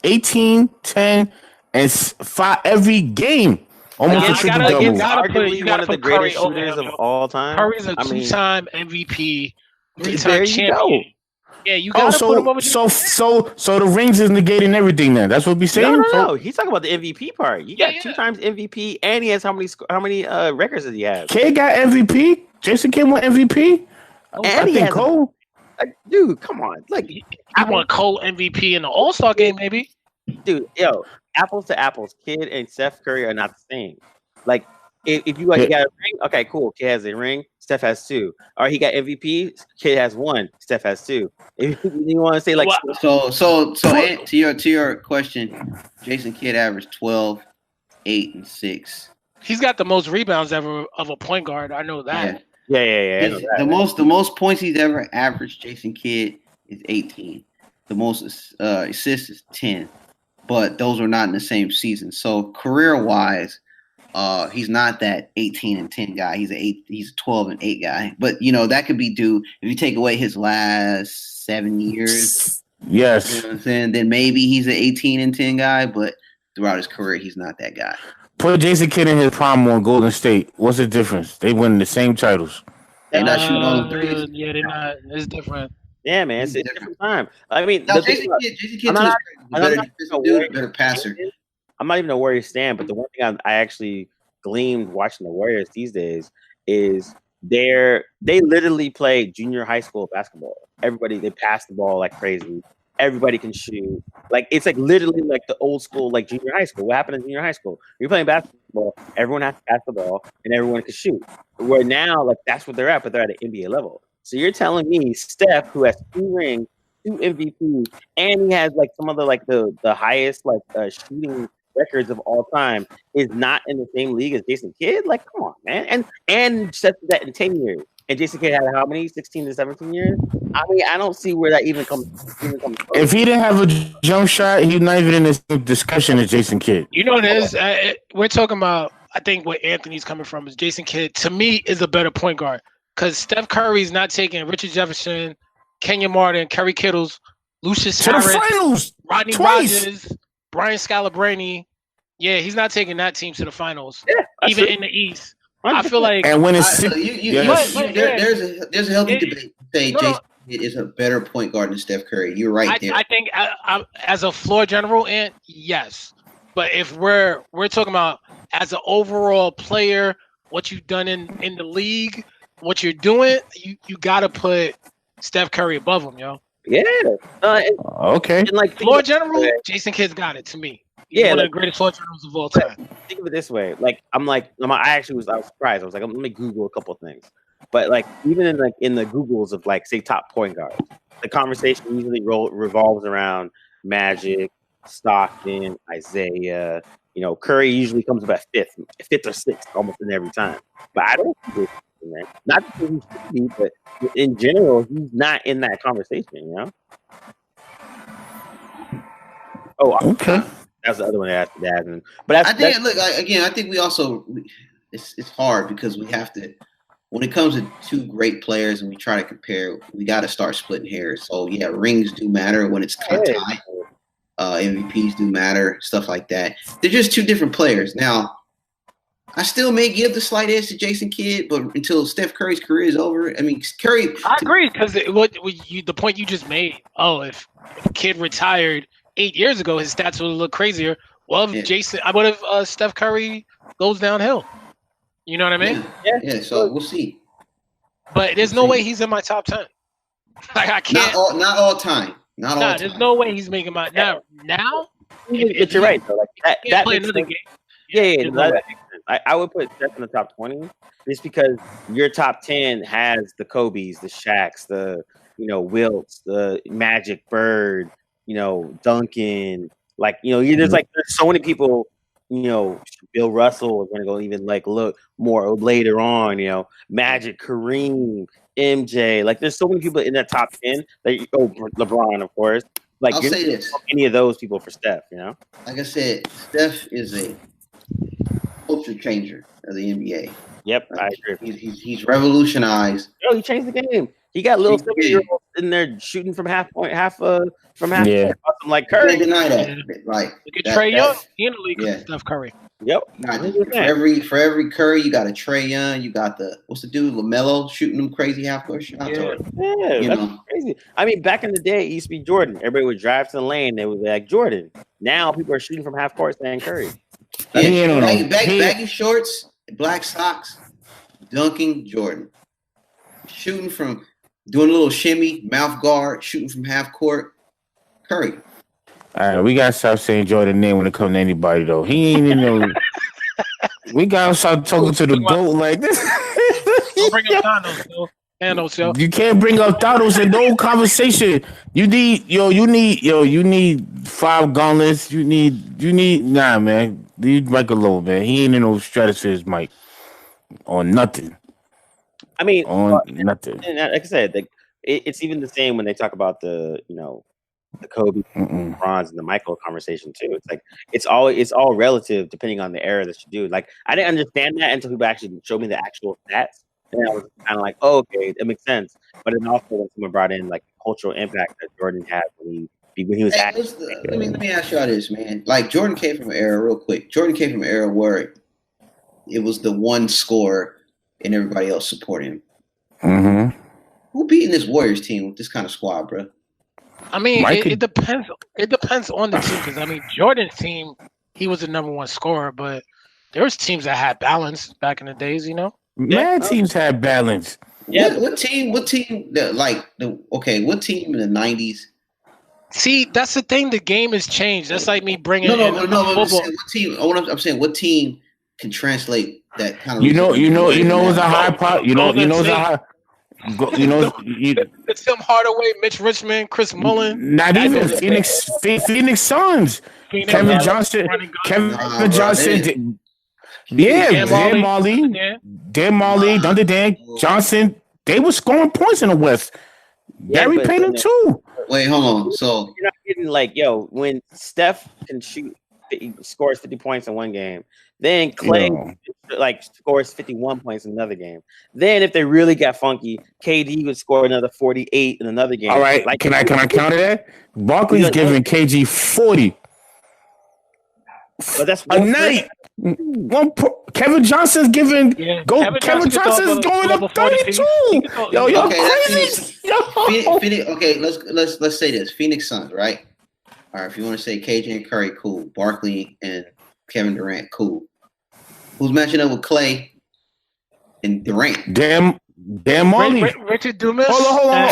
18, 10, and 5 every game. Almost a triple double. Arguably one of the greatest shooters of all time. Curry's a 2-time MVP, 3-time there you champion. go. Yeah, you gotta put him over. So the rings is negating everything. Then that's what we saying. No. He's talking about the MVP part. You got 2 times MVP, and he has how many records does he have? Kidd got MVP. Jason Kidd won MVP. And he has Cole. Dude, come on! Like he won Cole MVP in the All-Star game, maybe. Dude, apples to apples. Kidd and Steph Curry are not the same. Like if you got a ring, okay, cool. Kidd has a ring. Steph has 2. Or he got MVP. Kidd has 1. Steph has 2. If you want to say like so to your question, Jason Kidd averaged 12, 8, and 6. He's got the most rebounds ever of a point guard. I know that. Yeah. The most points he's ever averaged, Jason Kidd, is 18. The most assists is 10. But those were not in the same season. So career-wise, he's not that 18 and 10 guy. He's a 12 and 8 guy. But that could be due if you take away his last 7 years. Yes. You know what I'm saying? Then maybe he's an 18 and 10 guy, but throughout his career, he's not that guy. Put Jason Kidd in his prime on Golden State. What's the difference? They win the same titles. They're not shooting all the threes. Yeah, they're not. It's different. Yeah, man, it's a different time. I mean, Jason Kidd is a better passer. I'm not even a Warriors stan, but the one thing I actually gleamed watching the Warriors these days is they literally play junior high school basketball. They pass the ball like crazy. Everybody can shoot. Like it's like literally like the old school, like junior high school. What happened in junior high school? You're playing basketball, everyone has to pass the ball and everyone can shoot. Where now, like that's what they're at, but they're at an NBA level. So you're telling me Steph, who has 2 rings, 2 MVPs, and he has like some of the highest shooting records of all time, is not in the same league as Jason Kidd? Like, come on, man. And Steph did that in 10 years. And Jason Kidd had how many? 16 to 17 years? I mean, I don't see where that even comes from. If he didn't have a jump shot, he's not even in this discussion as Jason Kidd. You know what it is? We're talking about, I think what Anthony's coming from is Jason Kidd, to me, is a better point guard. Because Steph Curry's not taking Richard Jefferson, Kenyon Martin, Kerry Kittles, Lucius to Harris, the finals Rodney twice. Rogers, Brian Scalabrine. Yeah, he's not taking that team to the finals, even in the East. I feel like, and when it's there's a healthy debate to say Jason Kidd is a better point guard than Steph Curry. You're right there. I think as a floor general, and yes, but if we're talking about as an overall player, what you've done in the league, what you're doing, you got to put Steph Curry above him, yo. Yeah. Okay. And like floor general, Jason Kidd's got it to me. He's one of the greatest floor generals of all time. Think of it this way: I was surprised. I was like, let me Google a couple of things. But like, even in the Googles of like, say, top point guards, the conversation usually revolves around Magic, Stockton, Isaiah. Curry usually comes up at fifth or sixth, almost in every time. But I don't think this, man. Not because he should be, but in general, he's not in that conversation. Oh, okay. That's the other one that happened. But I think we also it's hard because we have to, when it comes to 2 great players and we try to compare, we got to start splitting hairs. So yeah, rings do matter when it's tied. MVPs do matter, stuff like that. They're just 2 different players. Now, I still may give the slight edge to Jason Kidd, but until Steph Curry's career is over, I mean, Curry. I agree because the point you just made. Oh, if Kidd retired 8 years ago, his stats would look crazier. Well, if Steph Curry goes downhill? You know what I mean? Yeah. So we'll see. But there's no way he's in my top 10. Like I can't. Not all time. Not all time. There's no way he's making my now. But you're right though. Like that play makes another sense. game. Yeah, that makes sense. I would put Steph in the top 20 just because your top 10 has the Kobe's, the Shaqs, the Wilts, the Magic, Bird, Duncan. Like there's so many people. Bill Russell is going to go even look more later on. Magic, Kareem, MJ. Like there's so many people in that top 10 that LeBron, of course. Like I'll say this: any of those people for Steph. Like I said, Steph is a culture changer of the NBA. Yep, I agree. He's revolutionized. He changed the game. He got little 7-year-olds in there shooting from half point, from half. Yeah. Awesome, like Curry. Can't deny that. Like look at Trae Young. He in the league with Steph Curry. Yep. For every Curry, you got a Trae Young. You got what's the dude LaMelo shooting them crazy half court shots. That's crazy. I mean, back in the day, it used to be Jordan. Everybody would drive to the lane. They would be like Jordan. Now people are shooting from half court saying Curry. Baggy shorts, black socks, dunking Jordan. Shooting from doing a little shimmy, mouth guard, shooting from half court, Curry. All right, we gotta stop saying Jordan name when it comes to anybody though. He ain't in no. We gotta start talking to the GOAT like this. Don't bring up Thanos, yo. You can't bring up Thanos in no conversation. You need 5 gauntlets. You need man. Leave Mike alone, man. He ain't in no stratospheres, Mike. On nothing. I mean, nothing. And like I said, it's even the same when they talk about the Kobe, Bronze, and the Michael conversation too. It's like it's all relative depending on the era that you do. Like I didn't understand that until people actually showed me the actual stats, and I was kind of like, oh, okay, that makes sense. But then also when someone brought in like cultural impact that Jordan had when he was acting. Let me ask y'all this, man. Like Jordan came from an era real quick. Jordan came from an era where it was the one scorer and everybody else supporting him. Mm-hmm. Who beating this Warriors team with this kind of squad, bro? I mean, it depends. It depends on the team because I mean, Jordan's team, he was the number one scorer, but there was teams that had balance back in the days, Teams had balance. Yeah. What team? What team in the '90s? See, that's the thing. The game has changed. That's like me bringing No. football. I'm saying, what team? I'm saying, what team can translate that kind of? It's a high pot. It's a high. It's Tim Hardaway, Mitch Richmond, Chris Mullen. Not even Phoenix Suns. Kevin Johnson. Dan Marley, Dundee Dan Johnson. They were scoring points in the West. Gary Payton too. Wait, hold on. So you're not getting when Steph can scores 50 points in one game. Then Clay scores 51 points in another game. Then if they really got funky, KD would score another 48 in another game. All right, can I counter that? Barkley's giving KG 40. But that's a night. Kevin Johnson's giving Kevin Johnson's going up 32. Yo, crazy. Okay, let's say this. Phoenix Suns, right? All right, if you want to say KJ and Curry, cool. Barkley and Kevin Durant, cool. Who's matching up with Clay and Durant? Damn Molly. Richard Dumas. Hold on.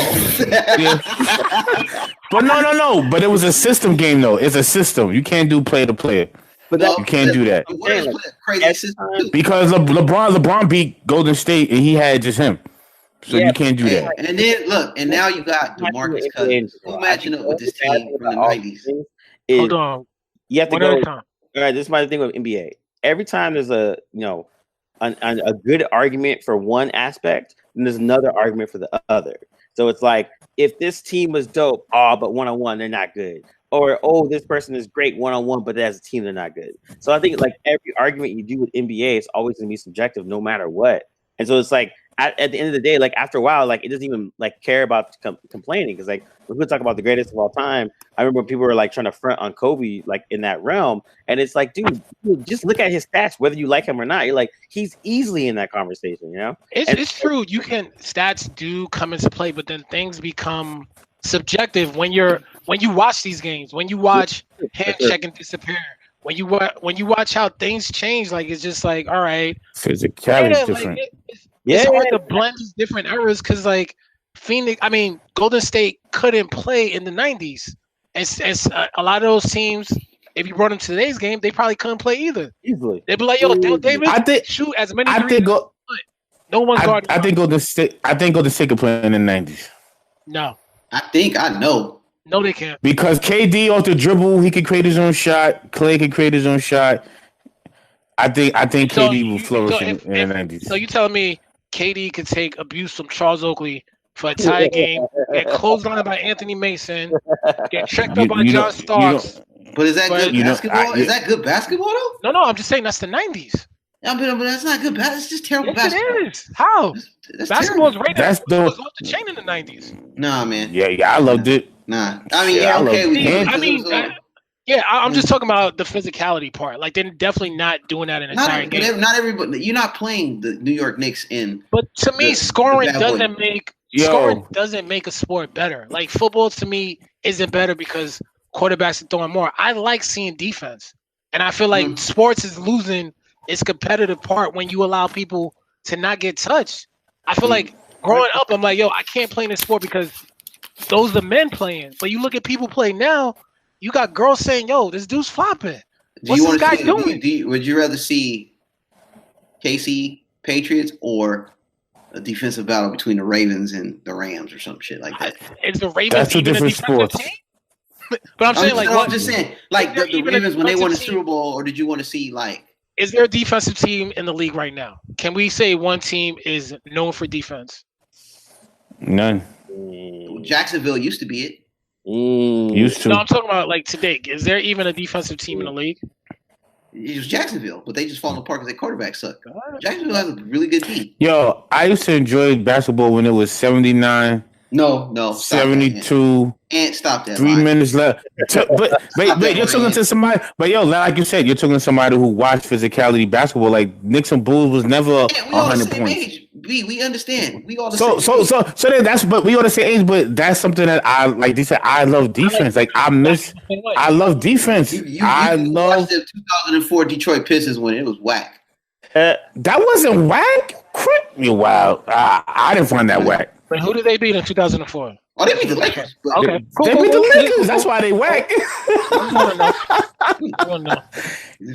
But no. But it was a system game, though. It's a system. You can't do player to player. But you can't do that. Crazy system. Because LeBron beat Golden State, and he had just him. So you can't do that. And then look, and now you got DeMarcus Cousins. Who's matching up with this team from the '90s? Hold on. You have to go. All right, this is my thing with NBA. Every time there's a good argument for one aspect, then there's another argument for the other. So it's like if this team was dope, but one-on-one they're not good. Or this person is great one-on-one, but as a team they're not good. So I think like every argument you do with NBA is always going to be subjective, no matter what. And so it's like at the end of the day, like after a while, like it doesn't even like care about complaining because like when we talk about the greatest of all time, I remember people were like trying to front on Kobe like in that realm, and it's like, dude, just look at his stats, whether you like him or not. You're like, he's easily in that conversation, It's true. Stats do come into play, but then things become subjective when you watch these games, when you watch hand checking disappear. When you watch how things change, like it's just like, all right, physicality is different. it's Yeah. hard to blend these different eras because like Golden State couldn't play in the '90s, and a lot of those teams, if you brought them to today's game, they probably couldn't play either. Easily. They'd be like, "Yo, Dale Davis, I think shoot as many I threes think as you want." No one's guarding. I think Golden State could play in the 90s. No, I know. no, they can't. Because KD off the dribble, he could create his own shot. Clay could create his own shot. I think KD will flourish in the 90s. So you telling me KD could take abuse from Charles Oakley for a tie game, get closed on by Anthony Mason, get checked up by John Starks? But is that good basketball? Is that good basketball though? No, I'm just saying that's the '90s. Yeah, but that's not good basketball. It's just terrible Yes, basketball. it is. How? That's Basketball is terrible. right now. It was off the chain in the '90s. Nah, man. Yeah, I loved it. Nah. I mean, Yeah, I okay. love it. I'm just talking about the physicality part. Like they're definitely not doing that in a entire game. Not everybody. You're not playing the New York Knicks in. But to me, scoring doesn't make a sport better. Like football to me isn't better because quarterbacks are throwing more. I like seeing defense, and I feel like sports is losing its competitive part when you allow people to not get touched. I feel like growing up, I'm like, yo, I can't play in this sport because those are men playing. But you look at people play now, you got girls saying, yo, this dude's flopping. What's this guy doing? Would you rather see KC Patriots or a defensive battle between the Ravens and the Rams or some shit like that? Is the Ravens That's two even different a defensive sports. team? But I'm saying, I'm just saying, like the even a Ravens when they won the defensive Super Bowl, or did you want to see like? Is there a defensive team in the league right now? Can we say one team is known for defense? None. Jacksonville used to be it. Used to. No, I'm talking about like today. Is there even a defensive team in the league? It was Jacksonville, but they just falling apart because their quarterback sucked. Jacksonville has a really good team. Yo, I used to enjoy basketball when it was 79. No. 72. And stop that. 3 minutes left. But you're talking to somebody. But yo, like you said, you're talking to somebody who watched physicality basketball. Like Knicks and Bulls was never 100 points. Age. We understand. We all the same. So then that's. But we all the same age. But that's something that I like. They said I love defense. I love defense. I love the 2004 Detroit Pistons when it was whack. That wasn't whack. Wow. I didn't find that whack. But who did they beat in 2004? Oh, they beat the Lakers. Okay, they beat the Lakers. That's why they whack.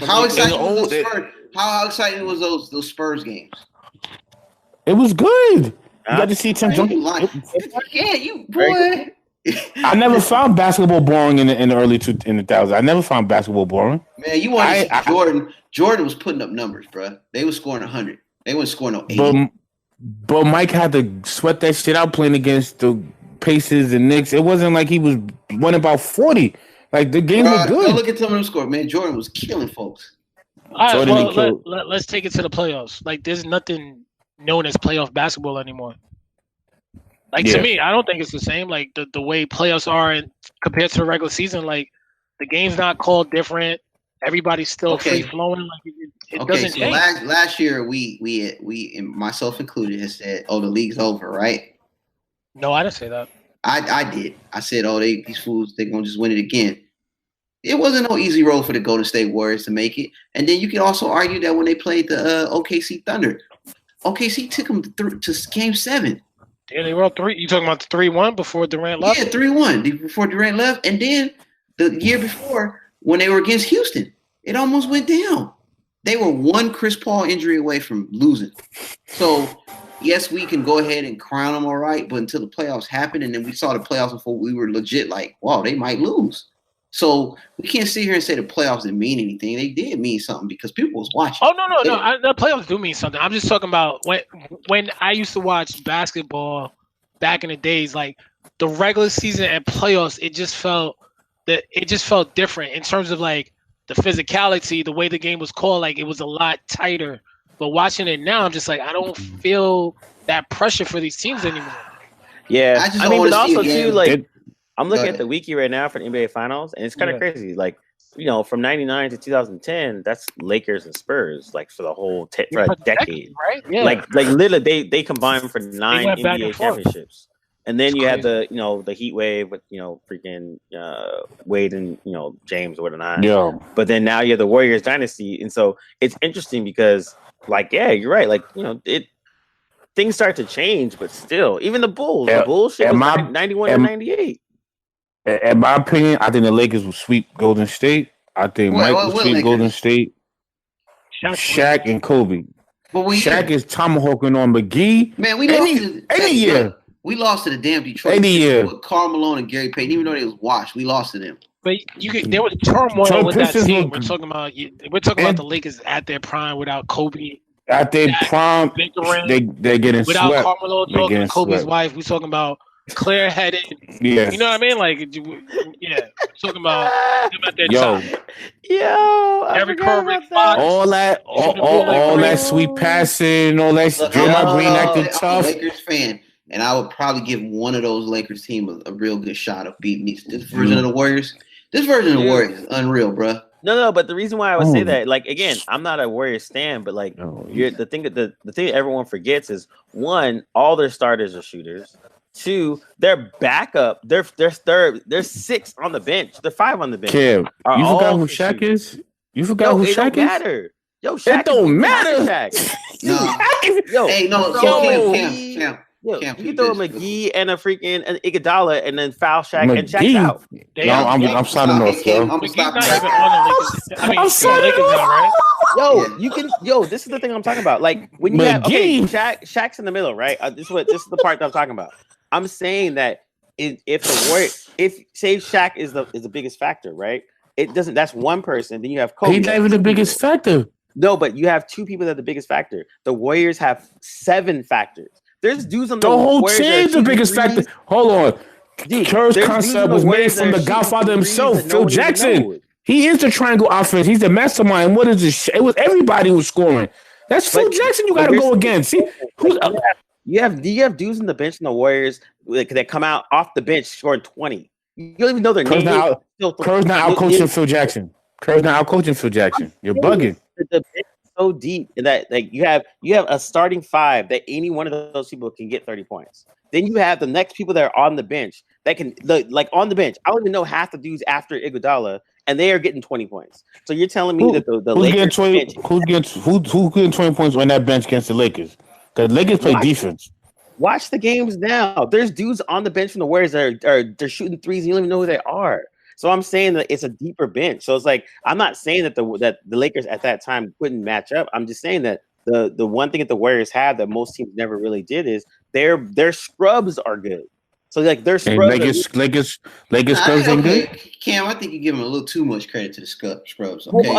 How exciting was those Spurs? How exciting was those Spurs games? It was good. You got to see Tim Duncan. Yeah, you boy. I never found basketball boring in the early 2000s. I never found basketball boring. Man, you want to see Jordan? Jordan was putting up numbers, bro. They was scoring 100. They weren't scoring no 80. But Mike had to sweat that shit out playing against the Pacers and Knicks. It wasn't like he was winning about 40. Like the game was good. Go look at some of them scores, man. Jordan was killing folks. All right, let's take it to the playoffs. Like there's nothing known as playoff basketball anymore. Like to me, I don't think it's the same. Like the way playoffs are compared to the regular season, like the game's not called different. Everybody's still free flowing. Like it doesn't change. Last year we and myself included has said, "Oh, the league's over," right? No, I didn't say that. I did. I said, "Oh, these fools, they're gonna just win it again." It wasn't no easy road for the Golden State Warriors to make it. And then you can also argue that when they played the OKC Thunder, OKC took them to Game 7. Yeah, they were up 3. You talking about the 3-1 before Durant left? Yeah, 3-1 before Durant left, and then the year before when they were against Houston, it almost went down. They were one Chris Paul injury away from losing. So, yes, we can go ahead and crown them all right, but until the playoffs happened, and then we saw the playoffs before we were legit like, wow, they might lose. So we can't sit here and say the playoffs didn't mean anything. They did mean something because people was watching. Oh, no. The playoffs do mean something. I'm just talking about when I used to watch basketball back in the days, like the regular season and playoffs, it just felt different in terms of like the physicality, the way the game was called. Like it was a lot tighter. But watching it now, I'm just like, I don't feel that pressure for these teams anymore. Yeah, I mean, but also too, like I'm looking at the wiki right now for the NBA Finals, and it's kind of crazy. Like, from '99 to 2010, that's Lakers and Spurs, like for the whole for a decade, right? Yeah. Like literally, they combined for 9 NBA championships, and then you had the the heat wave with freaking Wade and James or whatnot. Yeah. But then now you have the Warriors dynasty, and so it's interesting because you're right. Like things start to change, but still, even the Bulls shit was 91 to 98. In my opinion, I think the Lakers will sweep Golden State. I think Mike will sweep Golden State. Shaq and Kobe. But Shaq is tomahawking on McGee. Man, we lost any year. We lost to the damn Detroit with Karl Malone and Gary Payton. Even though they was washed, we lost to them. But there was turmoil with that team. We're talking about the Lakers at their prime without Kobe. At their prime, they're getting without swept. Karl Malone talking to Kobe's wife. We're talking about clear-headed. Yeah. You know what I mean? Like, yeah. We're talking about them at their time. Every all that sweet passing, all that. Draymond Green acting tough. I'm a Lakers fan, and I would probably give one of those Lakers team a real good shot of beating this version of the Warriors. This version of the Warriors is unreal, bro. No, but the reason why I would say that, like, again, I'm not a Warriors stan, but like, the thing that everyone forgets is, one, all their starters are shooters. Two, their backup, they're six on the bench. They're five on the bench. Kim, you forgot who Shaq is? You forgot who Shaq is? It don't matter. Yo, Shaq it don't matter. Cam. You can throw a McGee and a freaking Iguodala and then foul Shaq and Shaq's out. I'm signing off, yo. I'm signing off. You can. This is the thing I'm talking about. Like when you have Shaq's in the middle, right? This is the part that I'm talking about. I'm saying that if say Shaq is the biggest factor, right? It doesn't. That's one person. Then you have Kobe. He's not even the biggest factor. No, but you have two people that are the biggest factor. The Warriors have 7 factors. There's dudes on the whole team's the biggest factor. Hold on. Kerr's concept was made from the Godfather himself, Phil Jackson. He is the triangle offense. He's the mastermind. What is this? It was everybody was scoring. That's Phil Jackson. You got to go against. See, you have dudes on the bench in the Warriors that come out off the bench scoring 20. You don't even know their name. Kerr's not out coaching Phil Jackson. Kerr's not out coaching Phil Jackson. You're bugging. The bench is so deep that like you have a starting 5 that any one of those people can get 30 points. Then you have the next people that are on the bench that can like on the bench. I don't even know half the dudes after Iguodala, and they are getting 20 points. So you're telling me that the Lakers who's getting 20 points on that bench against the Lakers? Because Lakers play defense. Watch the games now. There's dudes on the bench from the Warriors that are they're shooting threes. You don't even know who they are. So I'm saying that it's a deeper bench. So it's like I'm not saying that the Lakers at that time couldn't match up. I'm just saying that the one thing that the Warriors have that most teams never really did is their scrubs are good. So like their scrubs. Lakers scrubs ain't good. Cam, I think you give him a little too much credit to the scrubs. Okay.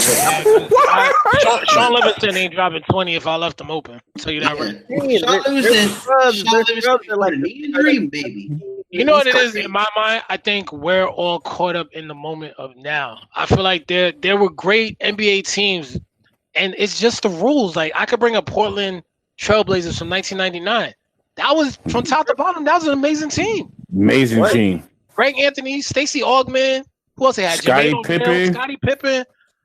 Sean Livingston ain't dropping 20 if I left him open. So you that right. Sean Livingston are like a knee injury, baby. You know what it is in my mind? I think we're all caught up in the moment of now. I feel like there were great NBA teams, and it's just the rules. Like I could bring up Portland Trailblazers from 1999. That was from top to bottom. That was an amazing team. Amazing team. Greg Anthony, Stacey Augmon. Who else they had? Scottie Pippen,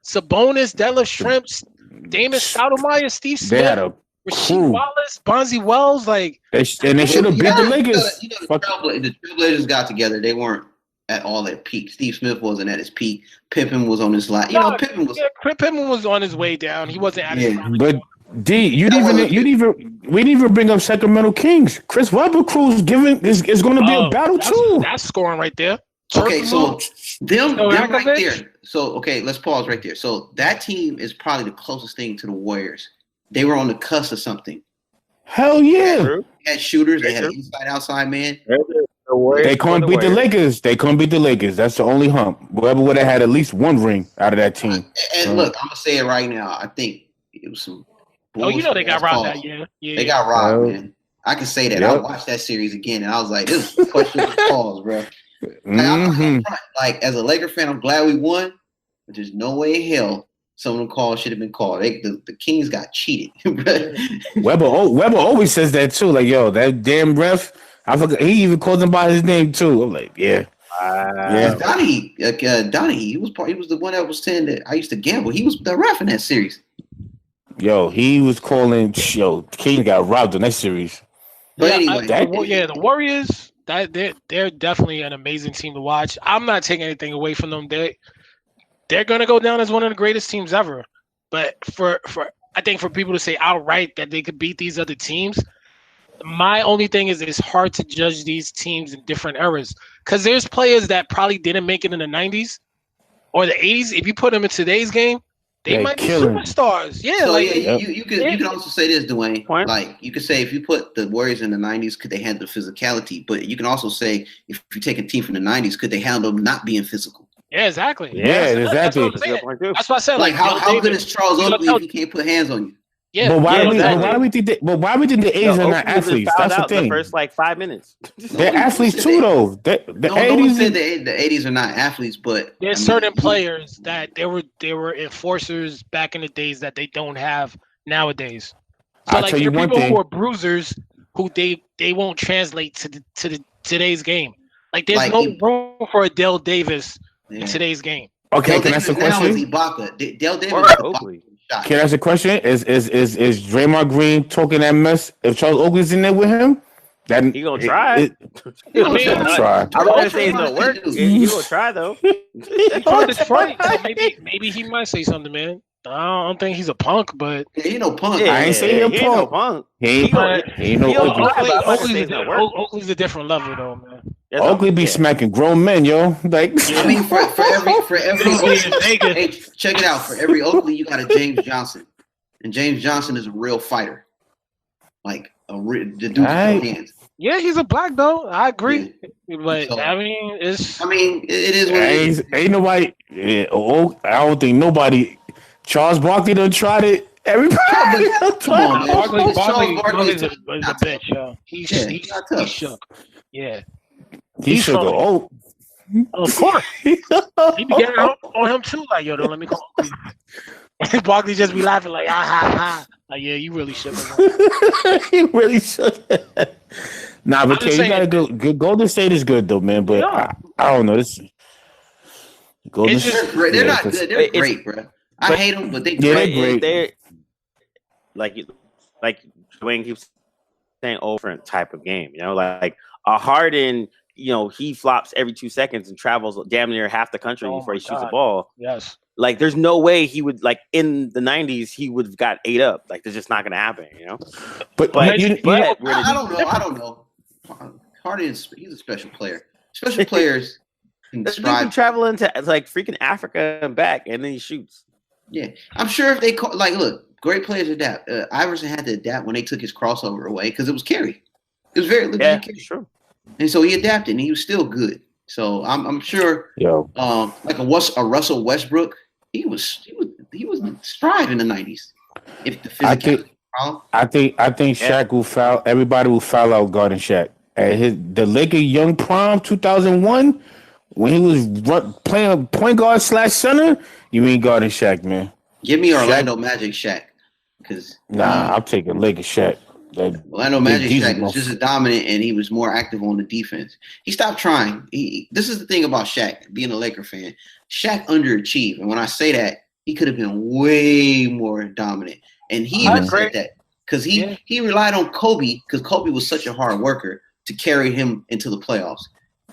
Sabonis, Detlef Schrempf, Damon Stoudemire, Steve Smith. They had a Rasheed Wallace, Bonzi Wells, like they should have beat the Lakers. The Trailblazers got together. They weren't at all their peak. Steve Smith wasn't at his peak. Pippen was on his last. Pippen was on his way down. He wasn't at his peak. But we didn't even bring up Sacramento Kings. Chris Webber crew's is going to be a battle too. That's scoring right there. Okay, so them right there. So okay, let's pause right there. So that team is probably the closest thing to the Warriors. They were on the cusp of something. Hell yeah! They had shooters. They had an inside-outside man. They couldn't beat the Lakers. They couldn't beat the Lakers. That's the only hump. Whoever would have had at least one ring out of that team. And look, I'm gonna say it right now. I think it was some. They got robbed that year. Yeah, they got robbed, man. I can say that. I watched that series again, and I was like, "This is questionable calls, bro." Like, as a Laker fan, I'm glad we won, but there's no way in hell some of them calls should have been called. The Kings got cheated. Webber always says that too. Like, yo, that damn ref. I forgot. He even called him by his name too. I'm like, yeah. Donahue, he was the one that was saying that I used to gamble. He was the ref in that series. Yo, he was calling. Yo, King got robbed in that series. But anyway, the Warriors. They're definitely an amazing team to watch. I'm not taking anything away from them. They're gonna go down as one of the greatest teams ever. But I think for people to say outright that they could beat these other teams, My only thing is it's hard to judge these teams in different eras because there's players that probably didn't make it in the 90s or the 80s. If you put them in today's game, they They're might be killing. superstars. Yeah, So like yeah, Yep. you could also say this, Dwayne. Point. Like you could say if you put the Warriors in the '90s, could they handle the physicality? But you can also say if you take a team from the '90s, could they handle not being physical? yeah, exactly. Yeah, That's exactly. what I'm That's a good saying. point too. That's what I said. Like how Dale good Davis, is Charles you know, Oakley if he can't put hands on you? Yeah, But why yeah, do we? exactly. But why do we think that? But why we think the '80s are not Oakley was athletes? fouled That's the out in the thing. first like 5 minutes. They're No one athletes said too, that. though. The No one '80s. said the '80s are not athletes, but there's certain players that they were enforcers back in the days that they don't have nowadays. So I'll like tell there you are one people thing. who are bruisers who they won't translate to the today's game. Like there's Like no he- room for a Dale Davis Yeah. in today's game. Okay, Dale can I ask Davis a now is question? Ibaka. Dale Davis Or is the Oakley. shot. Can I ask a question? Is Draymond Green talking that mess? If Charles Oakley's in there with him, then He gonna try. You know I what mean, I'm saying? try. I'm not gonna say it's Draymond gonna work. Green, dude. He gonna try though. He from Detroit, so maybe he might say something, man. I don't think he's a punk, but He ain't no punk. I ain't saying you're he ain't no punk. punk. He ain't, But- he ain't no He don't- Oakley. Oakley- I'm not gonna say Oakley's it's not work. Oakley's a different level, though, man. That's Oakley be yeah. smacking grown men, yo. Like, I mean, for every Especially in Vegas. hey, check it out. For every Oakley, you got a James Johnson, and James Johnson is a real fighter. Like the dude with Alright. hands. Yeah, he's a black though. I agree, but So- I mean, it's I mean, it is what it is. ain't nobody. Yeah, I don't think nobody. Charles Barkley done tried it. Everybody. Come on, man. Barkley. Charles Barkley's Barkley's a bitch, yo. He's Yeah, he's not tough. shook. Yeah, He He's should from- go. of course. He be getting on him too. Like, yo, don't let me call. Barkley just be laughing like, ah ha ha. Like, yeah, you really shook him. He really should. Nah, but I'm just Kay, you gotta saying- go. Golden State is good though, man. But Yeah. I don't know. This Golden It's just- They're great. They're yeah, not 'cause- good. They're It's- great, bro. I but- hate them, but they Yeah, great. they're great. They're like Dwayne keeps saying, different type of game. You know, like a Harden. You know, he flops every 2 seconds and travels damn near half the country Oh before he my shoots a God. ball. Yes. Like, there's no way he would, like, in the 90s, he would have got ate up. Like, that's just not going to happen, you know? But, But, you, but I don't know. Harden is he's a special player. Special players can this dude describe. can travel into, like, freaking Africa and back, and then he shoots. Yeah, I'm sure if they call, like, look, great players adapt. Iverson had to adapt when they took his crossover away because it was carry. It was very legit Yeah, carry. sure. And so he adapted, and he was still good. So I'm sure, yo, like a Russell Westbrook, he was stride in the '90s. If the I physicality think- was a problem, I think Yeah. Shaq will foul. Everybody will foul out guarding Shaq. At the Laker young prime 2001, when he was playing point guard / center, you ain't guarding Shaq, man. give me Orlando Magic Shaq, because Nah, I'm taking Laker Shaq. That Orlando Magic decent Shaq was just as dominant, and he was more active on the defense. He stopped trying. This is the thing about Shaq, being a Laker fan. Shaq underachieved, and when I say that, he could have been way more dominant. And he even said that because he relied on Kobe, because Kobe was such a hard worker, to carry him into the playoffs.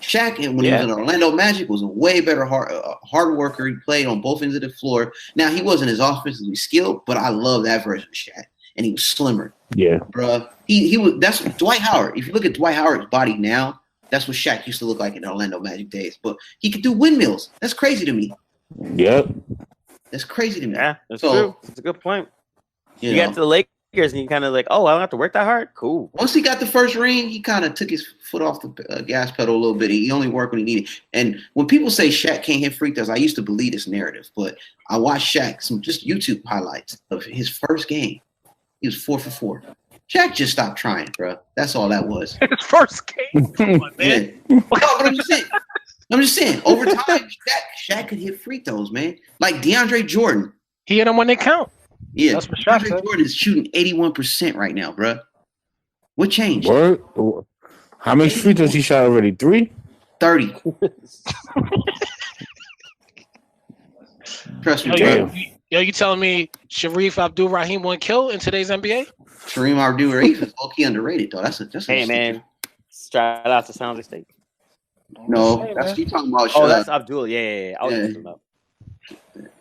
Shaq, when he was in Orlando Magic, was a way better hard worker. He played on both ends of the floor. Now, he wasn't as offensively skilled, but I love that version of Shaq. And he was slimmer. yeah. Bruh. He was. That's Dwight Howard. If you look at Dwight Howard's body now, that's what Shaq used to look like in the Orlando Magic days. But he could do windmills. That's crazy to me. Yep. That's crazy to me. Yeah, that's So, true. That's a good point. You You know, got to the Lakers, and you kind of like, oh, I don't have to work that hard? Cool. once he got the first ring, he kind of took his foot off the gas pedal a little bit. He only worked when he needed. And when people say Shaq can't hit free throws, I used to believe this narrative. But I watched Shaq, some just YouTube highlights of his first game. He was 4 for 4. Shaq just stopped trying, bro. That's all that was. His first game. Come on, Yeah. man. No, but I'm just saying. Over time, Shaq could hit free throws, man. Like DeAndre Jordan. He hit them when they count. Yeah, That's what Shaq DeAndre said. Jordan is shooting 81% right now, bro. What changed? Word. How many free throws he shot already? 3? 30. Trust me, bro. You telling me Sharif Abdul-Rahim won't kill in today's NBA? Kareem Abdul-Rahim is low-key underrated, though. That's a Hey, man. Shout out to Sound State. No, Hey, that's man. you talking about. Oh, that's Abdul. Yeah. I was Yeah. messing up.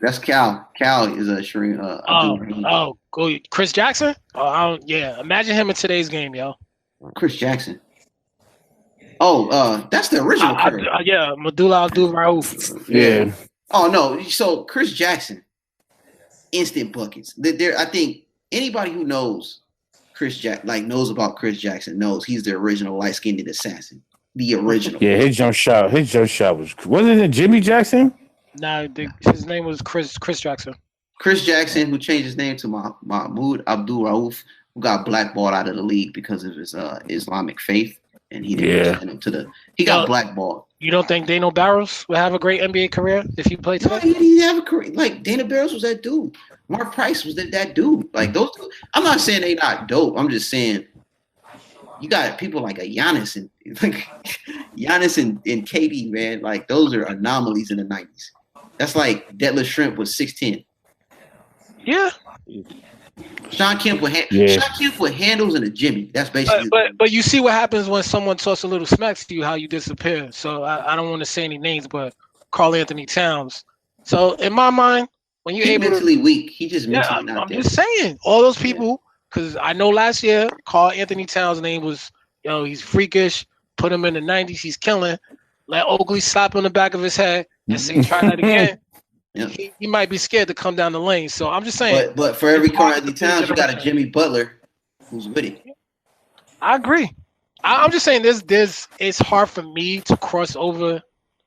That's Cal. Cal is a Kareem Abdul-Rahim. Go Chris Jackson? Yeah. Imagine him in today's game, yo. Chris Jackson. Oh, that's the original Curry. Yeah, Medulla Abdul Rauf. Yeah. Oh no, so Chris Jackson, instant buckets. There, I think anybody who knows knows about Chris Jackson knows he's the original light-skinned assassin. The original. Yeah, his jump shot wasn't it Jimmy Jackson? Nah, his name was Chris Jackson. Chris Jackson, who changed his name to Mahmoud Abdul Rauf, who got blackballed out of the league because of his Islamic faith, and he didn't stand up to the. He got blackballed. You don't think Dano Barros would have a great NBA career if he played today? No, he didn't have a career. Like Dana Barros was that dude. Mark Price was that dude. Like those. I'm not saying they not dope. I'm just saying you got people like a Giannis and KD, man. Like those are anomalies in the 90s. That's like Detlef Shrimp was 6'10". Yeah. Sean Kemp with handles and a Jimmy. That's basically. But you see what happens when someone talks a little smack to you, how you disappear. So I don't want to say any names, but Karl Anthony Towns. So in my mind, when you're able mentally weak, he just mentally not I'm there. just saying all those people, because I know last year Karl Anthony Towns' name was, he's freakish. Put him in the 90s, he's killing. Let Oakley slap on the back of his head and say, try that again. Yeah. He might be scared to come down the lane. So I'm just saying. But for every Karl Anthony Towns, you got a Jimmy Butler who's with it. I agree. I'm just saying it's hard for me to cross over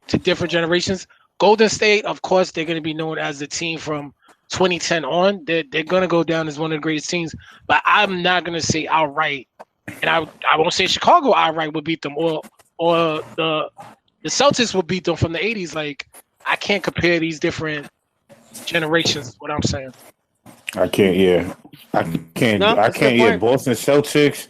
to different generations. Golden State, of course, they're going to be known as the team from 2010 on. They're going to go down as one of the greatest teams. But I'm not going to say outright, and I won't say Chicago outright will beat them, or the Celtics will beat them from the 80s. Like, I can't compare these different generations. What I'm saying, I can't. Yeah, I can't. Yeah, Boston Celtics.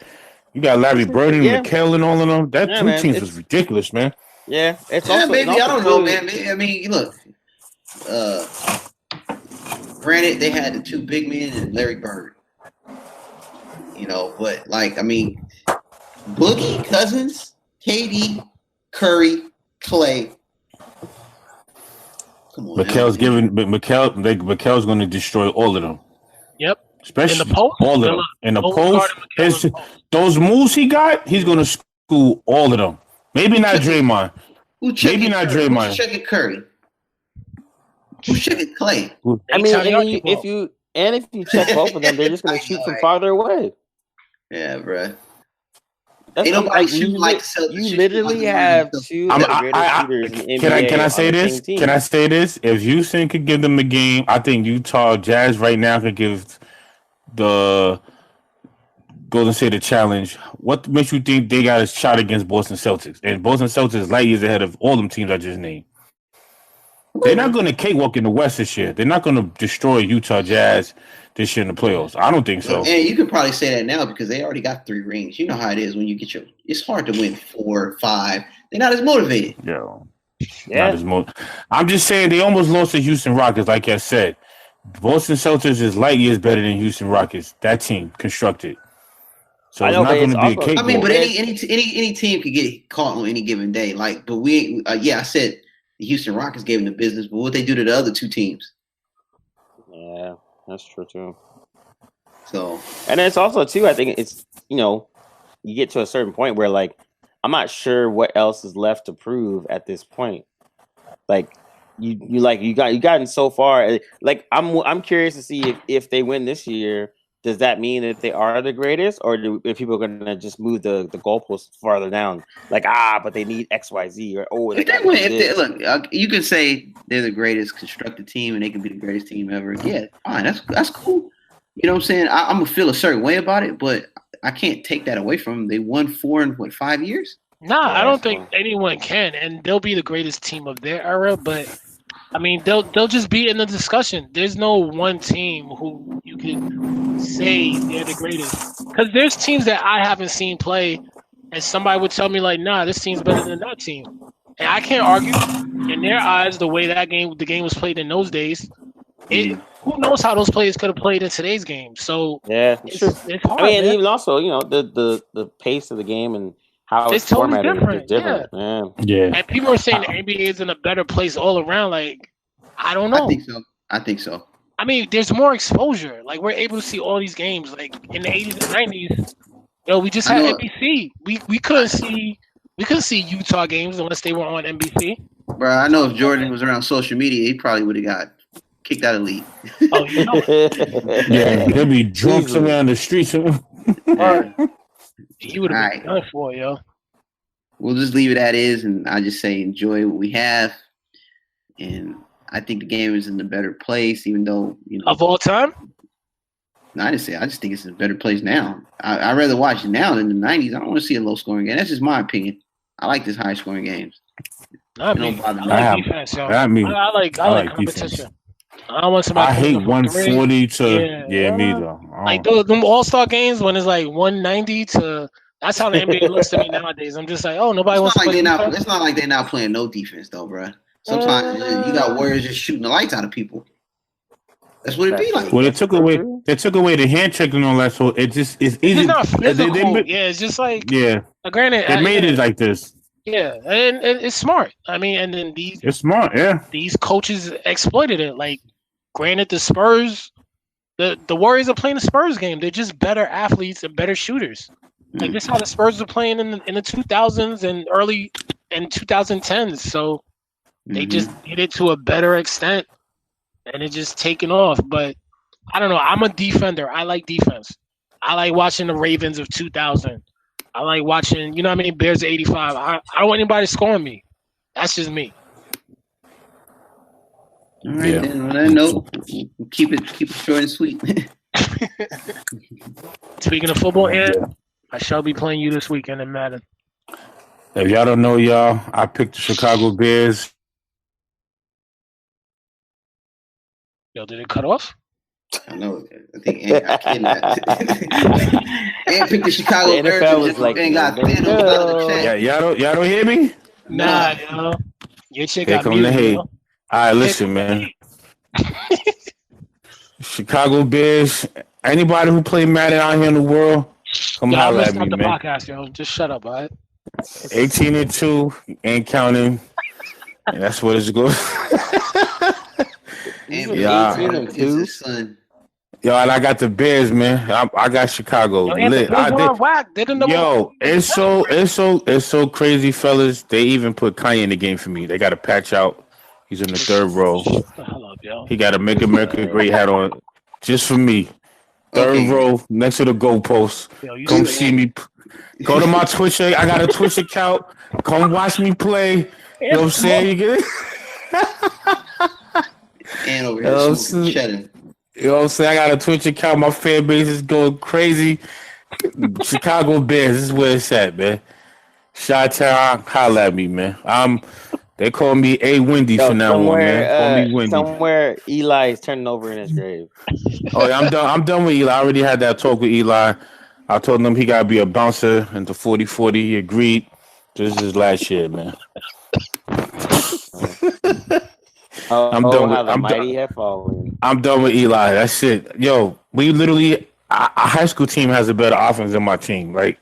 You got Larry Bird and McHale and all of them. That two teams was ridiculous, man. Yeah, it's also maybe I don't know, man. I mean, look. Granted, they had the two big men and Larry Bird. But like, I mean, Boogie, Cousins, KD, Curry, Clay. McHale's going to destroy all of them. Yep. Especially in the post, all of them. In the post, those moves he got, he's going to school all of them. Maybe not Draymond. Maybe not Draymond. Who's checking Curry? Who's checking Clay? I mean, if you check both of them, they're just going to shoot from farther away. Yeah, bro. Ain't nobody shooting like you literally have two of the greatest shooters in the NBA. Can I say this? Can I say this? If Houston could give them a game, I think Utah Jazz right now could give the Golden State a challenge. What makes you think they got a shot against Boston Celtics? And Boston Celtics light years ahead of all them teams I just named. They're not going to cakewalk in the West this year. They're not going to destroy Utah Jazz this year in the playoffs. I don't think so. And you can probably say that now because they already got 3 rings. You know how it is when you get it's hard to win 4, 5. They're not as motivated. Yeah. I'm just saying they almost lost to Houston Rockets, like I said. Boston Celtics is light years better than Houston Rockets. That team constructed. So it's not going to be a cakewalk. I mean, but any team could get caught on any given day. Like, but we, I said the Houston Rockets gave them the business, but what they do to the other 2 teams? Yeah, that's true too. So, and it's also too, I think it's you get to a certain point where like I'm not sure what else is left to prove at this point. Like you gotten so far. Like I'm curious to see if they win this year. Does that mean that they are the greatest, or if people are going to just move the goalposts farther down? Like, but they need X, Y, Z, or if they win, look, you can say they're the greatest constructed team and they can be the greatest team ever. Yeah, fine, that's cool. You know what I'm saying? I'm gonna feel a certain way about it, but I can't take that away from them. They won 4 in 5 years? Nah, I don't think anyone can, and they'll be the greatest team of their era, but. I mean, they'll just be in the discussion. There's no one team who you can say they're the greatest. Because there's teams that I haven't seen play, and somebody would tell me, like, nah, this team's better than that team. And I can't argue. In their eyes, the way the game was played in those days, who knows how those players could have played in today's game. So, yeah, it's hard, I mean, and man. even also, the pace of the game and how it's totally formatted different. Yeah. And people are saying the NBA is in a better place all around. Like, I don't know. I think so. I mean, there's more exposure. Like, we're able to see all these games. Like, in the 80s and 90s, Yo, we just I had know, NBC. We couldn't see Utah games unless they were on NBC. bro. I know if Jordan was around social media, he probably would have got kicked out of the league. Oh, you know it. Yeah, he'll be drunk Easily. somewhere on the streets. Word. He would All have right. been done for, yo. We'll just leave it as is, and I just say enjoy what we have. And I think the game is in a better place, even though Of all time? No, I didn't say. I just think it's in a better place now. I'd rather watch it now than the '90s. I don't want to see a low scoring game. That's just my opinion. I like this high scoring games. Not It me. don't bother I me. like defense, yo. I mean, I like competition. defense. I don't want somebody. I hate putting up a three. 140 to Yeah. me though. Like them All-Star games when it's like 190 to. That's how the NBA looks to me nowadays. I'm just like, oh, nobody It's wants not to like play they're defense. not. It's not like they're not playing no defense though, bro. Sometimes you got Warriors just shooting the lights out of people. That's what it be like. Well, they took away the hand checking and all that, so it's easy. It's not physical. They, Yeah, it's just like yeah. Granted, They made it like this. Yeah, and it's smart. I mean, and then It's smart, yeah. these coaches exploited it. Like, granted, the Spurs, the Warriors are playing the Spurs game. They're just better athletes and better shooters. Like this, is how the Spurs are playing in the 2000s and early in 2010s. So they just did it to a better extent, and it just taken off. But I don't know. I'm a defender. I like defense. I like watching the Ravens of 2000. I like watching, you know what I mean, Bears of 85. I don't want anybody scoring me. That's just me. All right, then. On that note, keep it short and sweet. Speaking of football, Ed, I shall be playing you this weekend in Madden. If y'all don't know, y'all, I picked the Chicago Bears. Yo, did it cut off? I know. I think I kidnapped. And picked the Chicago The Bears NFL and was just like, and got there you thin on the go. other chat. Yeah, y'all don't hear me? Nah, yo. Your chick Here got come the muted, hate. yo. All right, listen, man. Chicago Bears. Anybody who play Madden out here in the world, come Yo, I holler missed at me, out the man. podcast, yo. Just shut up, all right? 18-2, ain't counting. And that's what it's going. And Yeah. 18-2 is his son. Yo, and I got the Bears, man. I got Chicago. Yo, and the Lit. Bills were on whack. They didn't know Yo, it's so crazy, fellas. They even put Kanye in the game for me. They got a patch out. He's in the third row. Shut the hell up, yo. He got a Make America Great hat on, just for me. Third Okay. row next to the goalpost. Yo, you Come see see me. Go to my Twitch. I got a Twitch account. Come watch me play. You know what I'm saying? You get it? And over Yo, here smoking cheddar. You know what I'm saying? I got a Twitch account. My fan base is going crazy. Chicago Bears, this is where it's at, man. Chi-Town, holla at me, man. They call me A Windy from now on, man. Call me Windy. Somewhere Eli is turning over in his grave. Oh, yeah, I'm done with Eli. I already had that talk with Eli. I told him he gotta be a bouncer into 40-40. He agreed. This is his last year, man. I'm done with how the mighty have fallen. I'm done with Eli. That's it. Yo, we literally our high school team has a better offense than my team. Like,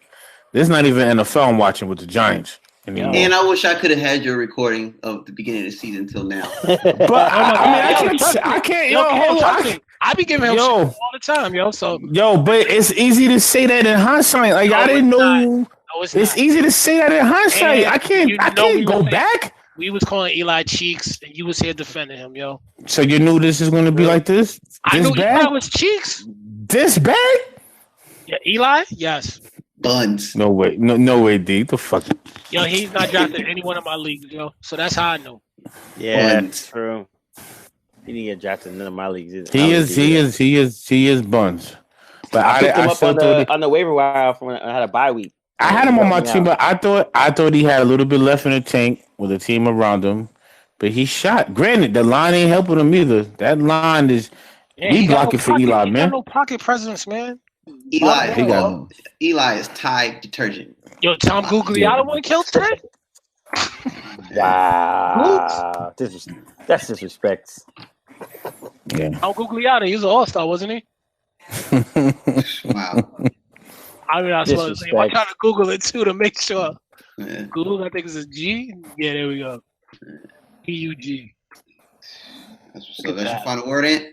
there's not even NFL I'm watching with the Giants anymore. And I wish I could have had your recording of the beginning of the season until now. But I can't. Yo, hold on. I be giving him shit all the time, yo. So but it's easy to say that in hindsight. Like, I didn't know. No, it's It's not. easy to say that in hindsight. And I can't. you I know we can't go were saying- back. We was calling Eli Cheeks, and you was here defending him, yo. So you knew this is going to be like this? I This knew bad? Eli was Cheeks. This bad? Yeah, Eli? Yes. Buns. No way. No way, D. The fuck? Yo, he's not drafted in any one of my leagues, yo. So that's how I know. Yeah, Buns. it's true. He didn't get drafted in none of my leagues. He is buns. But I picked him I up still thought on the waiver wire from when I had a bye week. I had him on my Yeah. team, but I thought he had a little bit left in the tank with a team around him. But he shot. Granted, the line ain't helping him either. That line is Yeah, we he got blocking no for pocket- Eli, he man. got no pocket presence, man. Eli, He got Eli is Tide detergent. Yo, Tom Gugliotta won kill today? Wow. That's disrespect. yeah. Tom Gugliotta, he was an all-star, wasn't he? Wow. I mean, I was supposed to say, I'm Disrespect. trying to Google it, too, to make sure. Yeah. Google, I think it's a G. Yeah, there we go. P-U-G. So that's your final word, Ant?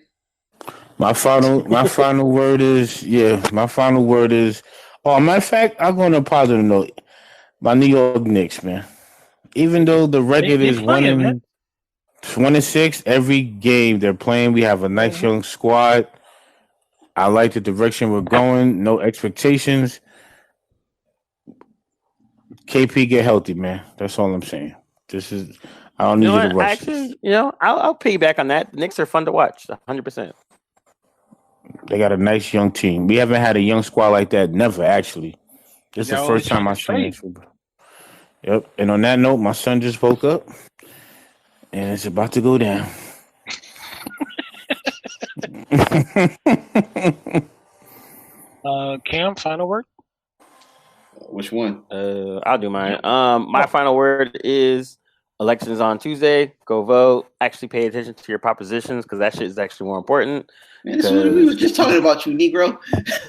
My final word is Oh, matter of fact, I'm going to a positive note. My New York Knicks, man. Even though the record is playing, man. 1-6, every game they're playing, we have a nice young squad. I like the direction we're going. No expectations. KP get healthy, man. That's all I'm saying. I don't need you to rush this. Actually, I'll piggyback on that. The Knicks are fun to watch, 100%. They got a nice young team. We haven't had a young squad like that. Never, actually. This is the first time I've seen this. Yep. And on that note, my son just woke up, and it's about to go down. Cam, final word? Which one? I'll do mine. My final word is elections on Tuesday. Go vote. Actually pay attention to your propositions because that shit is actually more important. Man, we was just talking about you, Negro.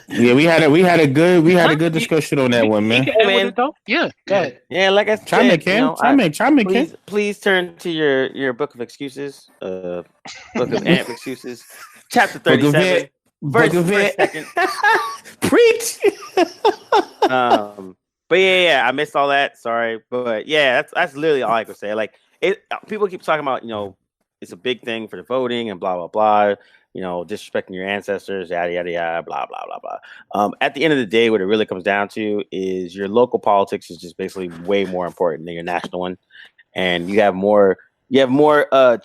Yeah, we had a good discussion on that one, man. Yeah, go ahead. Yeah, like I said, chime in. Please turn to your book of excuses, book of amp excuses, chapter 37, verse second. Preach. But yeah, I missed all that. Sorry, but yeah, that's literally all I could say. Like, people keep talking about, it's a big thing for the voting and blah blah blah. Disrespecting your ancestors, yada yada yada, blah blah blah blah. At the end of the day, what it really comes down to is your local politics is just basically way more important than your national one, and you have more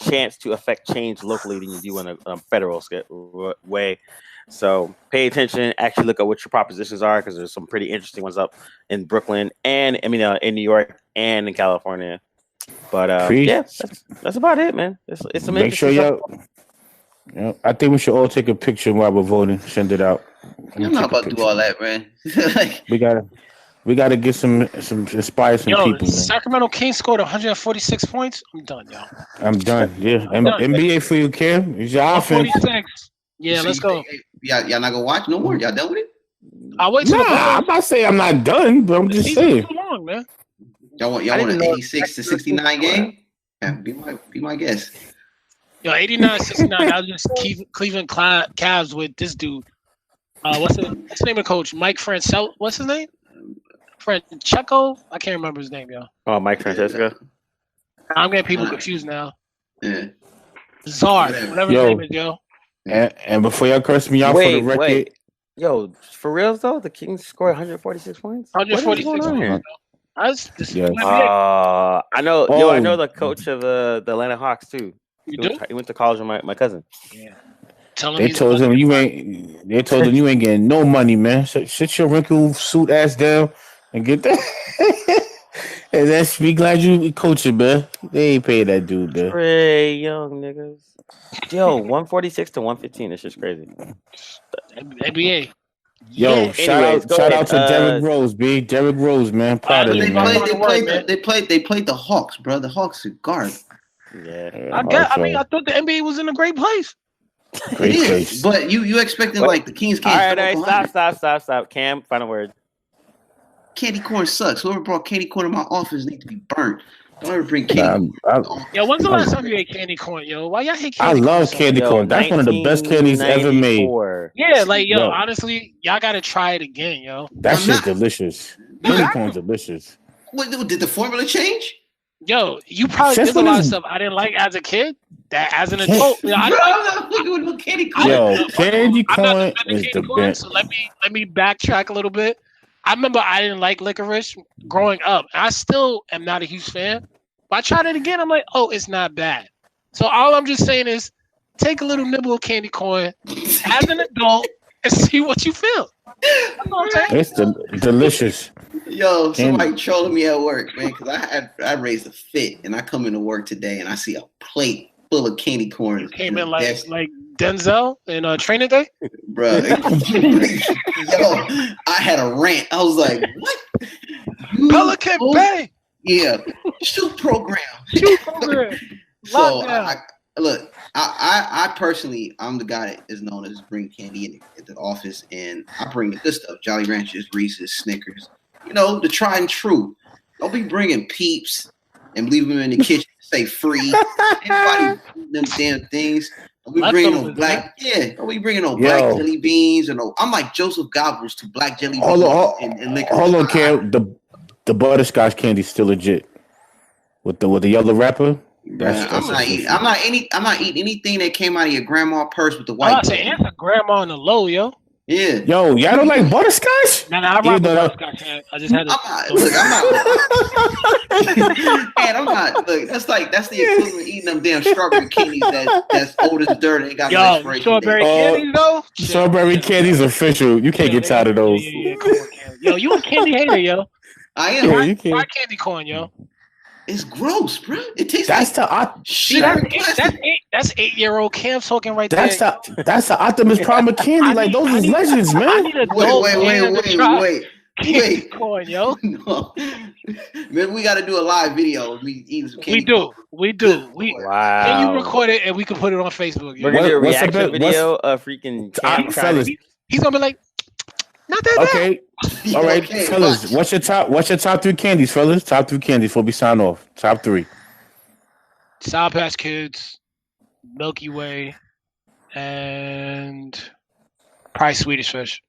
chance to affect change locally than you do in a federal way. So pay attention. Actually, look at what your propositions are because there's some pretty interesting ones up in Brooklyn and in New York and in California. But yeah, that's about it, man. It's some make sure y'all. Yeah, I think we should all take a picture while we're voting. Send it out. I'm not about to do all that, man. we gotta get some inspire some people. Man. Sacramento Kings scored 146 points. I'm done, y'all. I'm done. Yeah, NBA for you, Cam. It's your offense. 146. Yeah, let's go. Y'all not gonna watch no more? Y'all done with it? I'll wait till I'm not saying I'm not done, but I'm just saying. Too long, man. Y'all want an 86 to 69 game? Yeah, be my guest. Yo, 89-69. I was just Cleveland Cavs with this dude. What's the name of the coach? Mike Francesco. What's his name? Francesco? I can't remember his name, yo. Oh, Mike Francesco. I'm getting people confused now. Yeah. Czar, whatever his name is, yo. And before y'all curse me out for the record. Wait. Yo, for real though, the Kings scored 146 points? 146 points. I know. Yo, I know the coach of the Atlanta Hawks too. You do? He went to college with my cousin. Yeah. They told him you ain't getting no money, man. So sit your wrinkled suit ass down and get that. And that's be glad you coaching, man. They ain't paying that dude, man. Pretty young niggas. Yo, 146 to 115. It's just crazy. NBA. Yo, shout out to Derrick Rose, B. Derrick Rose, man. Proud of him, man. They played the Hawks, bro. The Hawks are garbage. Yeah. I thought the NBA was in a great place. Great place. But you expecting like the Kings can't. All right, stop. Cam, final word. Candy corn sucks. Whoever brought candy corn in my office needs to be burnt. Don't ever bring candy corn. Yo, when's the last time you ate candy corn, yo? Why y'all hate candy corn? I love candy corn. That's one of the best candies ever made. Yeah, honestly, y'all gotta try it again, yo. That shit's delicious. Candy corn's delicious. What, did the formula change? Yo, you probably did a lot of stuff I didn't like as a kid. That as an adult, I'm not fucking with candy corn. Yo, candy corn is the best. So let me backtrack a little bit. I remember I didn't like licorice growing up. I still am not a huge fan. But I tried it again. I'm like, oh, it's not bad. So all I'm just saying is take a little nibble of candy corn as an adult and see what you feel. It's delicious. Yo, somebody trolling me at work, man, because I raised a fit and I come into work today and I see a plate full of candy corn. Came in like Denzel in Training Day? Bro. Yo, I had a rant. I was like, what? Pelican Bay. Yeah. Shoot program. So I personally, I'm the guy that is known as bring candy in the office, and I bring the good stuff: Jolly Ranchers, Reese's, Snickers. The tried and true. Don't be bringing Peeps and leave them in the kitchen. Say free. Anybody them damn things. We bringing no Leftovers, black. Yeah, we bringing no Yo. black jelly beans and no. I'm like Joseph Goebbels to black jelly beans and liquor. Hold on, Cam. The butterscotch candy's still legit with the yellow wrapper. I'm not eating anything that came out of your grandma purse with the white. I say answer grandma on the low, yo. Yeah. Yo, y'all don't like butterscotch? Nah, I rock with butterscotch. Man. I just had to. I'm not. Look, that's the equivalent of eating them damn strawberry candies that's old as dirt and got no expiration. Strawberry candies though. Strawberry candies official. You can't get tired of those. Yeah, come on, yo, you a candy hater, yo. I am. Yeah, why candy corn, yo? It's gross, bro. It tastes that's that's 8-year-old Cam talking right there. That's the Optimus Prime of candy. Like those is legends, man. Wait. Corn, yo. No. Man, we got to do a live video. We do. Wow. Can you record it and we can put it on Facebook? We're gonna do a reaction video of freaking fellas. He's gonna be like, not that bad. Okay. All right, fellas. What's your top 3 candies, fellas? Top 3 candies before we sign off. Top 3. Sour Patch Kids, Milky Way, and probably Swedish Fish.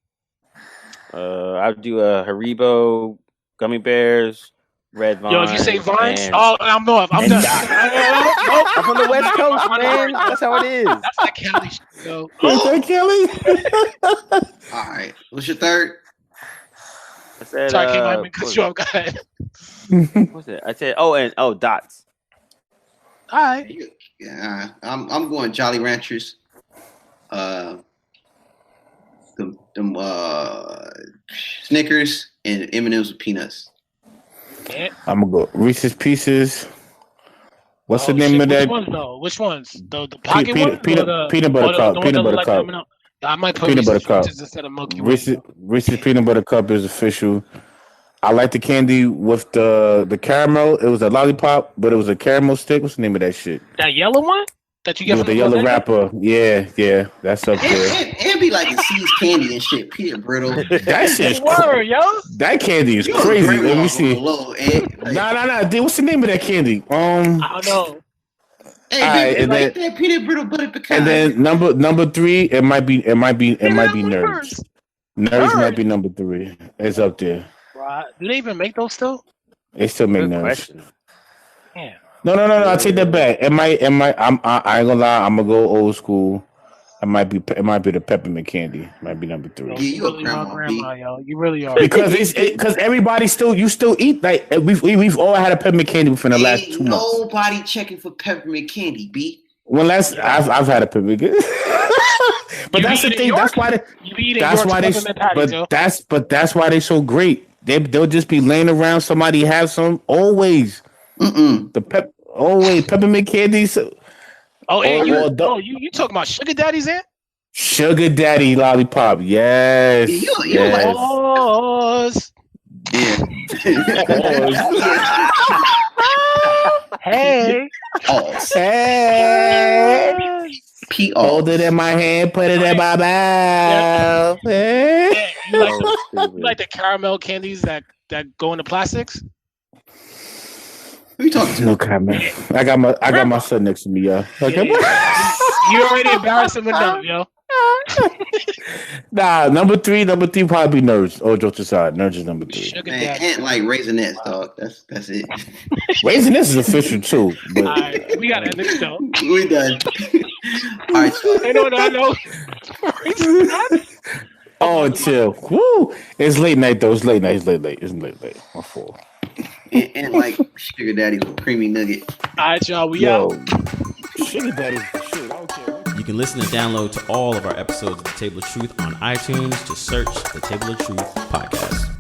I'll do a Haribo, gummy bears, red vine. Yo, if you say vines, I'm done. I'm from the West Coast, man. That's how it is. That's like Cali shit, yo. Is that Kelly? All right. What's your third? I said, sorry, I can't even cut you off. Go ahead. What's it? I said, dots. All right. Yeah, I'm going Jolly Ranchers. Snickers and M&M's with peanuts. Yeah. I'm gonna go Reese's Pieces. What's the name of that? Which ones? The pocket ones? Peanut butter cup. Peanut butter cup. I might put peanut butter cup instead of Milky Way. Reese's peanut butter cup is official. I like the candy with the caramel. It was a lollipop, but it was a caramel stick. What's the name of that shit? That yellow one that you get with from the yellow wrapper. Yeah, that's up there. And be like the Seeds candy and shit, peanut brittle. That shit's yo. That candy is crazy. Let me see. Nah. What's the name of that candy? I don't know. Hey, and like then, that peanut brittle butter pecan. And then number 3, it might be Nerds. Nerds might be number 3. It's up there. Right. Do they even make those still? They still make Nerds. Yeah. No. I take that back. I ain't gonna lie. I'm gonna go old school. It might be the peppermint candy. It might be number 3. Yeah, you really are grandma, yo. You really are. Because everybody still eat like we've all had a peppermint candy within the last 2 months. Nobody checking for peppermint candy, B. Well, I've had a peppermint candy. But that's the thing. That's why that's why they're so great. They'll just be laying around. Somebody have some always. Always peppermint candies. You talking about sugar daddies, Ant? Sugar daddy lollipop, yes. Hey. Hey. Hold it in my hand, put it in my mouth. Yeah. You like the caramel candies that go into plastics? Who you talking to? Okay, man. I got my son next to me, yo. Okay. You already embarrassed him enough, yo. Nah, number three probably Nerds. Oh, jokes aside, Nerds is number 3. Man, Ant like Raisinets, dog. That's it. Raisinets is official too. But... All right, we gotta end this show. We done. All right, so. I know. Oh, chill. Woo! It's late night though. It's late. It's late. My fault. And like sugar daddies with creamy nugget. All right, y'all. We out. Sugar daddies. Shit, I don't care. You can listen and download to all of our episodes of The Table of Truth on iTunes. Just search The Table of Truth podcast.